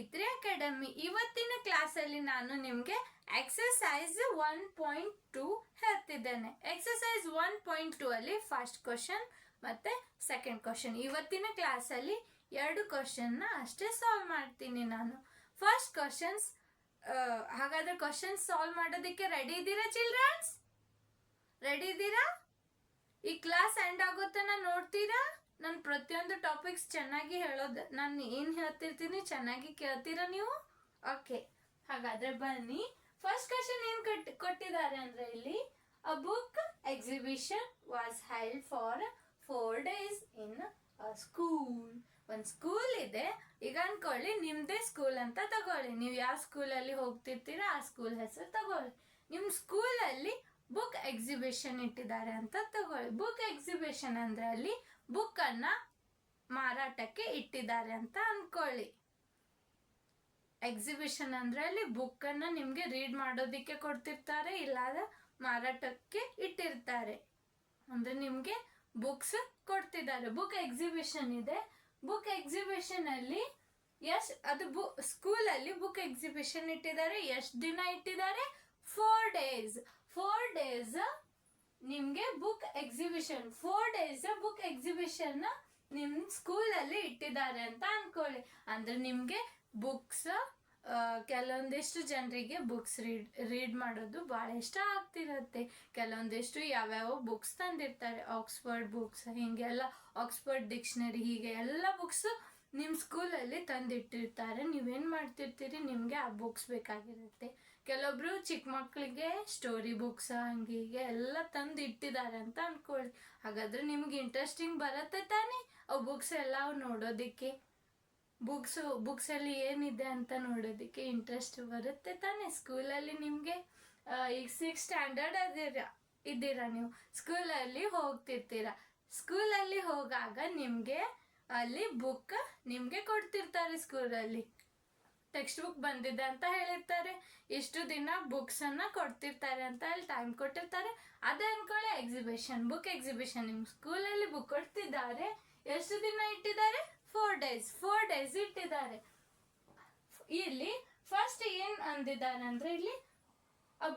Gayatri academy. ಇವತ್ತಿನ ಕ್ಲಾಸಲ್ಲಿ ನಾನು ನಿಮಗೆ ಎಕ್ಸರ್ಸೈಸ್ 1.2 ಹೇಳ್ತಿದ್ದೇನೆ. ಎಕ್ಸರ್ಸೈಸ್ 1.2 ಅಲ್ಲಿ ಫಸ್ಟ್ ಕ್ವಶನ್ ಮತ್ತೆ ಸೆಕೆಂಡ್ ಕ್ವಶನ್. ಇವತ್ತಿನ ಕ್ಲಾಸಲ್ಲಿ 2 ಕ್ವಶನ್ ಅಷ್ಟೇ ಸಾಲ್ವ್ ಮಾಡ್ತೀನಿ ನಾನು. ಫಸ್ಟ್ ಕ್ವಶನ್ಸ್, ಹಾಗಾದ್ರೆ ಕ್ವಶನ್ ಸಾಲ್ವ್ ಮಾಡೋದಕ್ಕೆ ರೆಡಿ ಇದ್ದೀರಾ ಚಿಲ್ಡ್ರನ್ಸ್? ರೆಡಿ ಇದ್ದೀರಾ? ಈ ಕ್ಲಾಸ್ ಎಂಡ್ ಆಗೋತನ ನೋಡ್ತೀರಾ? ನಾನು ಪ್ರತಿಯೊಂದು ಟಾಪಿಕ್ಸ್ ಚೆನ್ನಾಗಿ ಹೇಳೋದು, ನಾನು ಏನು ಹೇಳ್ತಿರ್ತೀನಿ ಚೆನ್ನಾಗಿ ಕೇಳ್ತೀರಾ ನೀವು? ಓಕೆ, ಹಾಗಾದ್ರೆ ಬನ್ನಿ. ಫಸ್ಟ್ ಕ್ವಶನ್ ಏನ್ ಕೊಟ್ಟಿದ್ದಾರೆ ಅಂದ್ರೆ ಇಲ್ಲಿ a book exhibition was held for 4 days in school. ಒಂದು ಸ್ಕೂಲ್ ಇದೆ, ಈಗ ಅನ್ಕೊಳ್ಳಿ ನಿಮ್ದೇ ಸ್ಕೂಲ್ ಅಂತ ತಗೊಳ್ಳಿ. ನೀವು ಯಾವ ಸ್ಕೂಲಲ್ಲಿ ಹೋಗ್ತಿರ್ತೀರಾ ಆ ಸ್ಕೂಲ್ ಹೆಸರು ತಗೊಳ್ಳಿ. ನಿಮ್ಮ ಸ್ಕೂಲಲ್ಲಿ ಬುಕ್ ಎಕ್ಸಿಬಿಷನ್ ಇಟ್ಟಿದ್ದಾರೆ ಅಂತ ತಗೊಳ್ಳಿ. ಬುಕ್ ಎಕ್ಸಿಬಿಷನ್ ಅಂದ್ರೆ ಅಲ್ಲಿ ಬುಕ್ ಅನ್ನ ಮಾರಾಟಕ್ಕೆ ಇಟ್ಟಿದ್ದಾರೆ ಅಂತ ಅನ್ಕೊಳ್ಳಿ. ಎಕ್ಸಿಬಿಷನ್ ಅಂದ್ರೆ ಅಲ್ಲಿ ಬುಕ್ ಅನ್ನ ನಿಮ್ಗೆ ರೀಡ್ ಮಾಡೋದಿಕ್ಕೆ ಕೊಡ್ತಿರ್ತಾರೆ, ಇಲ್ಲಾದ ಮಾರಾಟಕ್ಕೆ ಇಟ್ಟಿರ್ತಾರೆ. ಅಂದ್ರೆ ನಿಮ್ಗೆ ಬುಕ್ಸ್ ಕೊಡ್ತಿದ್ದಾರೆ. ಬುಕ್ ಎಕ್ಸಿಬಿಷನ್ ಇದೆ. ಬುಕ್ ಎಕ್ಸಿಬಿಷನ್ ಅಲ್ಲಿ ಸ್ಕೂಲ್ ಅಲ್ಲಿ ಬುಕ್ ಎಕ್ಸಿಬಿಷನ್ ಇಟ್ಟಿದ್ದಾರೆ. ಎಷ್ಟು ದಿನ ಇಟ್ಟಿದ್ದಾರೆ? 4 days. 4 days ನಿಮ್ಗೆ book exhibition, 4 days book exhibition ನಿಮ್ ಸ್ಕೂಲ್ ಅಲ್ಲಿ ಇಟ್ಟಿದ್ದಾರೆ ಅಂತ ಅನ್ಕೊಳ್ಳಿ. ಅಂದ್ರೆ ನಿಮ್ಗೆ ಬುಕ್ಸ್, ಕೆಲವೊಂದಿಷ್ಟು ಜನರಿಗೆ ಬುಕ್ಸ್ ರೀಡ್ ಮಾಡೋದು ಬಹಳ ಇಷ್ಟ ಆಗ್ತಿರತ್ತೆ. ಕೆಲವೊಂದಿಷ್ಟು ಯಾವ್ಯಾವ ಬುಕ್ಸ್ ತಂದಿರ್ತಾರೆ, ಆಕ್ಸ್ಫರ್ಡ್ ಬುಕ್ಸ್, ಹಿಂಗೆಲ್ಲ ಆಕ್ಸ್ಫರ್ಡ್ ಡಿಕ್ಷನರಿ, ಹೀಗೆ ಎಲ್ಲ ಬುಕ್ಸ್ ನಿಮ್ ಸ್ಕೂಲಲ್ಲಿ ತಂದಿಟ್ಟಿರ್ತಾರೆ. ನೀವೇನ್ ಮಾಡ್ತಿರ್ತೀರಿ, ನಿಮ್ಗೆ ಆ ಬುಕ್ಸ್ ಬೇಕಾಗಿರುತ್ತೆ. ಕೆಲವೊಬ್ರು ಚಿಕ್ಕ ಮಕ್ಕಳಿಗೆ ಸ್ಟೋರಿ ಬುಕ್ಸ್ ಹಂಗೆ ಎಲ್ಲ ತಂದು ಇಟ್ಟಿದ್ದಾರೆ ಅಂತ ಅನ್ಕೊಳ್ಳಿ. ಹಾಗಾದ್ರೆ ನಿಮ್ಗೆ ಇಂಟ್ರೆಸ್ಟಿಂಗ್ ಬರುತ್ತೆ ತಾನೇ ಅವು ಬುಕ್ಸ್ ಎಲ್ಲ ನೋಡೋದಿಕ್ಕೆ? ಬುಕ್ಸ್ ಅಲ್ಲಿ ಏನಿದೆ ಅಂತ ನೋಡೋದಿಕ್ಕೆ ಇಂಟ್ರೆಸ್ಟ್ ಬರುತ್ತೆ ತಾನೇ? ಸ್ಕೂಲಲ್ಲಿ ನಿಮ್ಗೆ ಈಗ 6th ಸ್ಟ್ಯಾಂಡರ್ಡ್ ಇದ್ದೀರಾ, ನೀವು ಸ್ಕೂಲಲ್ಲಿ ಹೋಗ್ತಿರ್ತೀರಾ. ಸ್ಕೂಲಲ್ಲಿ ಹೋಗಾಗ ನಿಮ್ಗೆ ಅಲ್ಲಿ ಬುಕ್ ನಿಮ್ಗೆ ಕೊಡ್ತಿರ್ತಾರೆ. ಸ್ಕೂಲಲ್ಲಿ ಟೆಕ್ಸ್ಟ್ ಬುಕ್ ಬಂದಿದೆ ಅಂತ ಹೇಳಿರ್ತಾರೆ, ಇಷ್ಟು ದಿನ ಬುಕ್ಸ್ ಅನ್ನ ಕೊಡ್ತಿರ್ತಾರೆ ಅಂತ ಅಲ್ಲಿ ಟೈಮ್ ಕೊಟ್ಟಿರ್ತಾರೆ. ಅದೇ ಅನ್ಕೊಳ್ಳಿ ಎಕ್ಸಿಬಿಷನ್, ಬುಕ್ ಎಕ್ಸಿಬಿಷನ್. ನಿಮ್ ಸ್ಕೂಲಲ್ಲಿ ಬುಕ್ ಕೊಡ್ತಿದ್ದಾರೆ. ಎಷ್ಟು ದಿನ ಇಟ್ಟಿದ್ದಾರೆ? 4 days. 4 days ಇಟ್ಟಿದ್ದಾರೆ. ಇಲ್ಲಿ ಫಸ್ಟ್ ಏನ್ ಅಂದಿದ್ದಾರೆ ಅಂದ್ರೆ ಇಲ್ಲಿ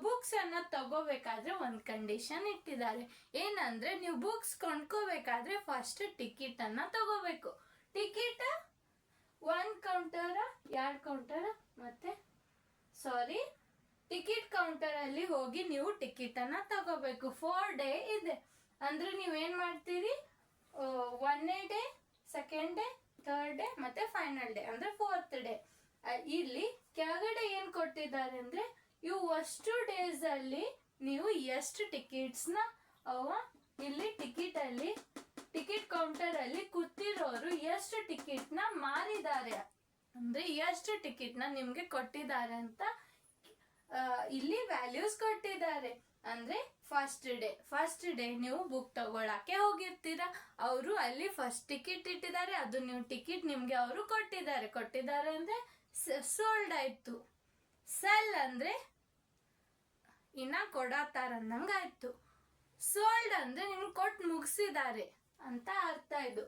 ಬುಕ್ಸ್ ಅನ್ನ ತಗೋಬೇಕಾದ್ರೆ ಒಂದ್ ಕಂಡೀಷನ್ ಇಟ್ಟಿದ್ದಾರೆ. ಏನಂದ್ರೆ ನೀವು ಬುಕ್ಸ್ ಕೊಂಡ್ಕೋಬೇಕಾದ್ರೆ ಫಸ್ಟ್ ಟಿಕೆಟ್ ಅನ್ನ ತಗೋಬೇಕು. ಟಿಕೆಟ್ 1 ಕೌಂಟರ್, 2 ಕೌಂಟರ್ ಮತ್ತೆ ಟಿಕೆಟ್ ಕೌಂಟರ್ ಅಲ್ಲಿ ಹೋಗಿ ನೀವು ಟಿಕೆಟ್ ಅನ್ನ ತಗೋಬೇಕು. 4 day ಇದೆ ಅಂದ್ರೆ ನೀವೇನ್ ಮಾಡ್ತೀರಿ, 1ನೇ day, 2nd day, 3rd day ಮತ್ತೆ ಫೈನಲ್ ಡೇ ಅಂದ್ರೆ 4th ಡೇ. ಇಲ್ಲಿ ಕೆಳಗಡೆ ಏನ್ ಕೊಟ್ಟಿದ್ದಾರೆ ಅಂದ್ರೆ ಇವು ಅಷ್ಟು ಡೇಸ್ ಅಲ್ಲಿ ನೀವು ಎಷ್ಟು ಟಿಕೆಟ್ಸ್ ನ ಇಲ್ಲಿ ಟಿಕೆಟ್ ಕೌಂಟರ್ ಅಲ್ಲಿ ಕೂತಿರೋರು ಎಷ್ಟು ಟಿಕೆಟ್ ನ ಮಾರಿದ್ದಾರೆ ಅಂದ್ರೆ ಎಷ್ಟು ಟಿಕೆಟ್ ನ ನಿಮ್ಗೆ ಕೊಟ್ಟಿದ್ದಾರೆ ಅಂತ ಇಲ್ಲಿ ವ್ಯಾಲ್ಯೂಸ್ ಕೊಟ್ಟಿದ್ದಾರೆ. ಅಂದ್ರೆ ಫಸ್ಟ್ ಡೇ ನೀವು ಬುಕ್ ತಗೊಳಕ್ಕೆ ಹೋಗಿರ್ತೀರಾ, ಅವರು ಅಲ್ಲಿ ಫಸ್ಟ್ ಟಿಕೆಟ್ ಇಟ್ಟಿದ್ದಾರೆ, ಅದು ನೀವು ಟಿಕೆಟ್ ನಿಮ್ಗೆ ಅವರು ಕೊಟ್ಟಿದ್ದಾರೆ ಅಂದ್ರೆ ಸೋಲ್ಡ್ ಆಯ್ತು. ಸೆಲ್ ಅಂದ್ರೆ ಇನ್ನ ಕೊಡತಾರ ಅನ್ನಂಗ ಆಯ್ತು. ಸೋಲ್ಡ್ ಅಂದ್ರೆ ನಿಮ್ಗೆ ಕೊಟ್ಟು ಮುಗಿಸಿದ್ದಾರೆ ಅಂತ ಅರ್ಥ ಇದು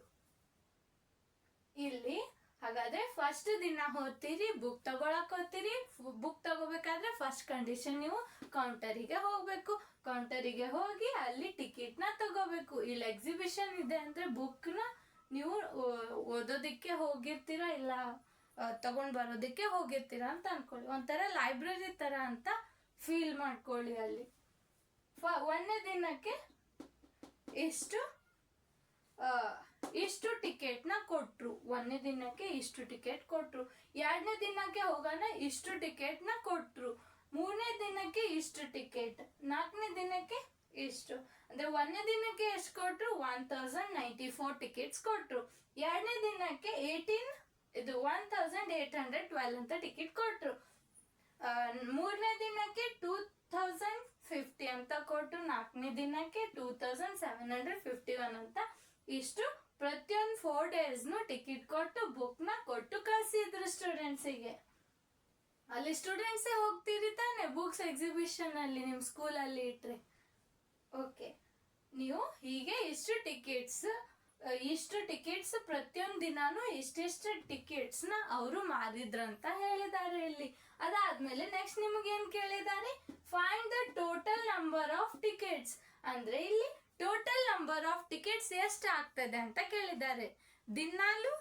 ಇಲ್ಲಿ. ಹಾಗಾದ್ರೆ ಫಸ್ಟ್ ದಿನ ಹೋಗ್ತೀರಿ, ಬುಕ್ ತಗೊಳಕ್ ಹೋಗ್ತೀರಿ. ಬುಕ್ ತಗೋಬೇಕಾದ್ರೆ ಫಸ್ಟ್ ಕಂಡೀಷನ್ ನೀವು ಕೌಂಟರಿಗೆ ಹೋಗ್ಬೇಕು. ಕೌಂಟರಿಗೆ ಹೋಗಿ ಅಲ್ಲಿ ಟಿಕೆಟ್ ನ ತಗೋಬೇಕು. ಇಲ್ಲಿ ಎಕ್ಸಿಬಿಷನ್ ಇದೆ ಅಂದ್ರೆ ಬುಕ್ ನ ನೀವು ಓದೋದಿಕ್ಕೆ ಹೋಗಿರ್ತೀರಾ, ಇಲ್ಲ ತಗೊಂಡ್ ಬರೋದಿಕ್ಕೆ ಹೋಗಿರ್ತೀರಾ ಅಂತ ಅನ್ಕೊಳ್ಳಿ. ಒಂಥರ ಲೈಬ್ರರಿ ತರ ಅಂತ ಫೀಲ್ ಮಾಡ್ಕೊಳ್ಳಿ. ಅಲ್ಲಿ 1ನೇ ದಿನಕ್ಕೆ ಇಷ್ಟು ಟಿಕೆಟ್ ನ ಕೊಟ್ರು. 1ನೇ ದಿನಕ್ಕೆ ಇಷ್ಟು ಟಿಕೆಟ್ ಕೊಟ್ರು. 2ನೇ ದಿನಕ್ಕೆ ಹೋಗೋಣ ಇಷ್ಟು ಟಿಕೆಟ್ ನ ಕೊಟ್ರು. 3ನೇ ದಿನಕ್ಕೆ ಇಷ್ಟು ಟಿಕೆಟ್. 4ನೇ ದಿನಕ್ಕೆ ಇಷ್ಟು. ಅಂದ್ರೆ 1ನೇ ದಿನಕ್ಕೆ ಎಷ್ಟು ಕೊಟ್ರು? 1094 ಟಿಕೆಟ್ಸ್ ಕೊಟ್ರು. 2ನೇ ದಿನಕ್ಕೆ 1812 ಅಂತ ಟಿಕೆಟ್ ಕೊಟ್ರು. 3ನೇ ದಿನಕ್ಕೆ 2050 ಅಂತ ಕೊಟ್ರು. 4ನೇ ದಿನಕ್ಕೆ 2751 ಅಂತ. ಇಷ್ಟು ಪ್ರತಿಯೊಂದು 4 days ಟಿಕೆಟ್ ಕೊಟ್ಟು ಬುಕ್ ನ ಕೊಟ್ಟು ಕಳ್ಸಿದ್ರು ಸ್ಟೂಡೆಂಟ್ಸಿಗೆ. ಅಲ್ಲಿ ಸ್ಟೂಡೆಂಟ್ಸೇ ಹೋಗ್ತೀರಿ ತಾನೆ ಬುಕ್ಸ್ ಎಕ್ಸಿಬಿಷನ್ ಅಲ್ಲಿ ನಿಮ್ ಸ್ಕೂಲ್ ಅಲ್ಲಿ ಇಟ್ರೆ. ಓಕೆ, ನೀವು ಹೀಗೆ ಇಷ್ಟು ಟಿಕೆಟ್ಸ್ ಇಷ್ಟು ಟಿಕೆಟ್ಸ್ ಪ್ರತಿಯೊಂದು ದಿನಾನು ಇಷ್ಟಿಷ್ಟು ಟಿಕೆಟ್ಸ್ ನ ಅವರು ಮಾರಿದ್ರಂತ ಹೇಳಿದ್ದಾರೆ ಇಲ್ಲಿ. ಅದಾದ್ಮೇಲೆ ನೆಕ್ಸ್ಟ್ ನಿಮಗೆ ಏನ್ ಕೇಳಿದ್ದಾರೆ, find the total number of tickets. ಅಂದ್ರೆ ಇಲ್ಲಿ ಟೋಟಲ್ ನಂಬರ್ ಆಫ್ ಟಿಕೆಟ್ಸ್ ಎಷ್ಟು ಆಗ್ತದೆ ಅಂತ ಕೇಳಿದ್ದಾರೆ. ದಿನಾಲು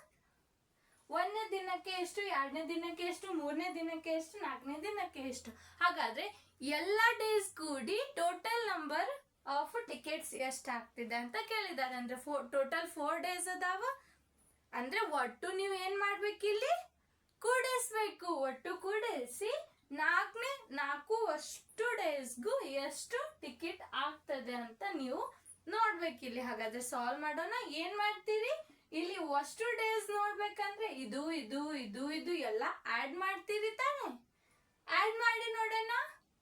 ಒಂದನೇ ದಿನಕ್ಕೆ ಎಷ್ಟು, ಎರಡನೇ ದಿನಕ್ಕೆ ಎಷ್ಟು, ಮೂರನೇ ದಿನಕ್ಕೆ ಎಷ್ಟು, ನಾಲ್ಕನೇ ದಿನಕ್ಕೆ ಎಷ್ಟು. ಹಾಗಾದ್ರೆ ಎಲ್ಲ ಡೇಸ್ ಕೂಡಿ ಟೋಟಲ್ ನಂಬರ್ ಆಫ್ ಟಿಕೆಟ್ಸ್ ಎಷ್ಟು ಆಗ್ತಿದೆ ಅಂತ ಕೇಳಿದ್ದಾರೆ. ಅಂದ್ರೆ ಟೋಟಲ್ 4 days ಅದಾವ. ಅಂದ್ರೆ ಒಟ್ಟು ನೀವು ಏನ್ ಮಾಡ್ಬೇಕು, ಇಲ್ಲಿ ಕೂಡಿಸ್ಬೇಕು. ಒಟ್ಟು ಕೂಡಿಸಿ 4 ಅಷ್ಟು ಡೇಸ್ಗೂ ಎಷ್ಟು ಟಿಕೆಟ್ ಆಗ್ತದೆ ಅಂತ ನೀವು ನೋಡ್ಬೇಕಿಲ್ಲಿ. ಹಾಗಾದ್ರೆ ಸಾಲ್ವ್ ಮಾಡೋಣ. ಏನ್ ಮಾಡ್ತೀರಿ, ಇಲ್ಲಿ ಅಷ್ಟು ಡೇಸ್ ನೋಡ್ಬೇಕಂದ್ರೆ ಇದು ಇದು ಇದು ಇದು ಎಲ್ಲ ಆಡ್ ಮಾಡ್ತೀರಿ ತಾನೆ. ಆಡ್ ಮಾಡಿ ನೋಡೋಣ.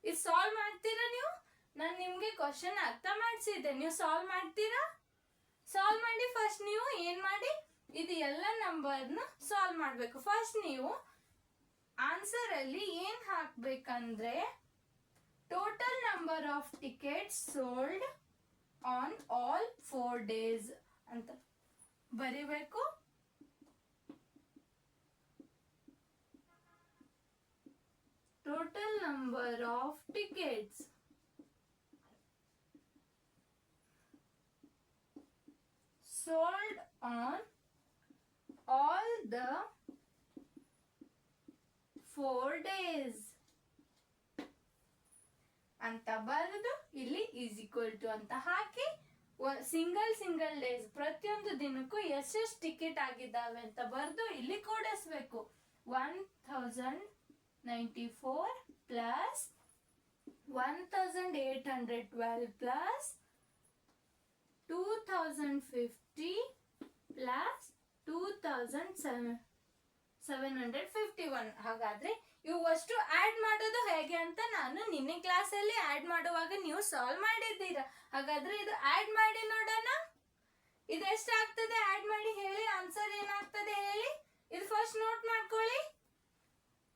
ಇದು ಸಾಲ್ವ್ ಮಾಡ್ತೀರಾ ನೀವು? ನಾನು ನಿಮ್ಗೆ ಕ್ವಶನ್ ಅರ್ಥ ಮಾಡಿಸಿದ್ದೆ, ನೀವು ಸಾಲ್ವ್ ಮಾಡ್ತೀರಾ? ಸಾಲ್ವ್ ಮಾಡಿ ಫಸ್ಟ್ ನೀವು ಏನ್ ಮಾಡಿ, ಇದು ಎಲ್ಲ ನಂಬರ್ನ ಸಾಲ್ವ್ ಮಾಡ್ಬೇಕು. ಫಸ್ಟ್ ನೀವು ಆನ್ಸರ್ ಅಲ್ಲಿ ಏನ್ ಹಾಕ್ಬೇಕಂದ್ರೆ total number of tickets sold on all 4 days ಅಂತ ಬರಿಬೇಕು. Total number of tickets sold on all the 4 days ಅಂತ ಬರೆದು ಇಲ್ಲಿ ಈಸ್ ಈಕ್ವಲ್ ಟು ಅಂತ ಹಾಕಿ ಸಿಂಗಲ್ ಡೇಸ್ ಪ್ರತಿಯೊಂದು ದಿನಕ್ಕೂ ಎಷ್ಟೆಷ್ಟು ಟಿಕೆಟ್ ಆಗಿದ್ದಾವೆ ಅಂತ ಬರೆದು ಇಲ್ಲಿ ಕೂಡಿಸ್ಬೇಕು. 1094 ಪ್ಲಸ್ 1812 ಪ್ಲಸ್ 2050 ಪ್ಲಸ್ 2751. ಹಾಗಾದ್ರೆ ಇವು ಅಷ್ಟು ಆಡ್ ಮಾಡೋದು ಹೇಗೆ ಅಂತ ನಾನು ನಿನ್ನೆ ಕ್ಲಾಸ್ ಅಲ್ಲಿ ಆಡ್ ಮಾಡುವಾಗ ನೀವು ಸಾಲ್ವ್ ಮಾಡಿದ್ದೀರಾ. ಹಾಗಾದ್ರೆ ಇದು ಆಡ್ ಮಾಡಿ ನೋಡೋಣ. ಇದು ಎಷ್ಟು ಆಗ್ತದೆ ಆಡ್ ಮಾಡಿ ಹೇಳಿ. ಆನ್ಸರ್ ಏನಾಗ್ತದೆ ಹೇಳಿ. ಇದು ಫಸ್ಟ್ ನೋಟ್ ಮಾಡ್ಕೊಳ್ಳಿ.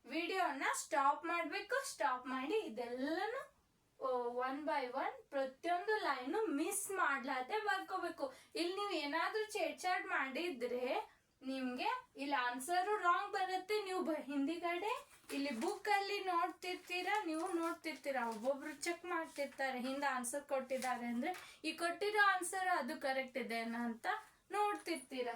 ವಿಡಿಯೋನ ಸ್ಟಾಪ್ ಮಾಡ್ಬೇಕು. ಸ್ಟಾಪ್ ಮಾಡಿ ಇದೆಲ್ಲನು 1 by 1 ಪ್ರತಿಯೊಂದು ಲೈನು ಮಿಸ್ ಮಾಡ್ಲಾತೆ ಬರ್ಕೋಬೇಕು. ಇಲ್ಲಿ ನೀವು ಏನಾದ್ರೂ ಚೇಡ್ಚಾಡ್ ಮಾಡಿದ್ರೆ ನಿಮ್ಗೆ ಇಲ್ಲಿ ಆನ್ಸರ್ ರಾಂಗ್ ಬರುತ್ತೆ. ನೀವು ಹಿಂದಿಗಡೆ ಇಲ್ಲಿ ಬುಕ್ ಅಲ್ಲಿ ನೋಡ್ತಿರ್ತೀರಾ, ನೀವು ನೋಡ್ತಿರ್ತೀರಾ, ಒಬ್ಬೊಬ್ರು ಚೆಕ್ ಮಾಡ್ತಿರ್ತಾರೆ ಹಿಂದೆ ಆನ್ಸರ್ ಕೊಟ್ಟಿದ್ದಾರೆ ಅಂದ್ರೆ ಈ ಕೊಟ್ಟಿರೋ ಆನ್ಸರ್ ಅದು ಕರೆಕ್ಟ್ ಇದೆ ಅಂತ ನೋಡ್ತಿರ್ತೀರಾ.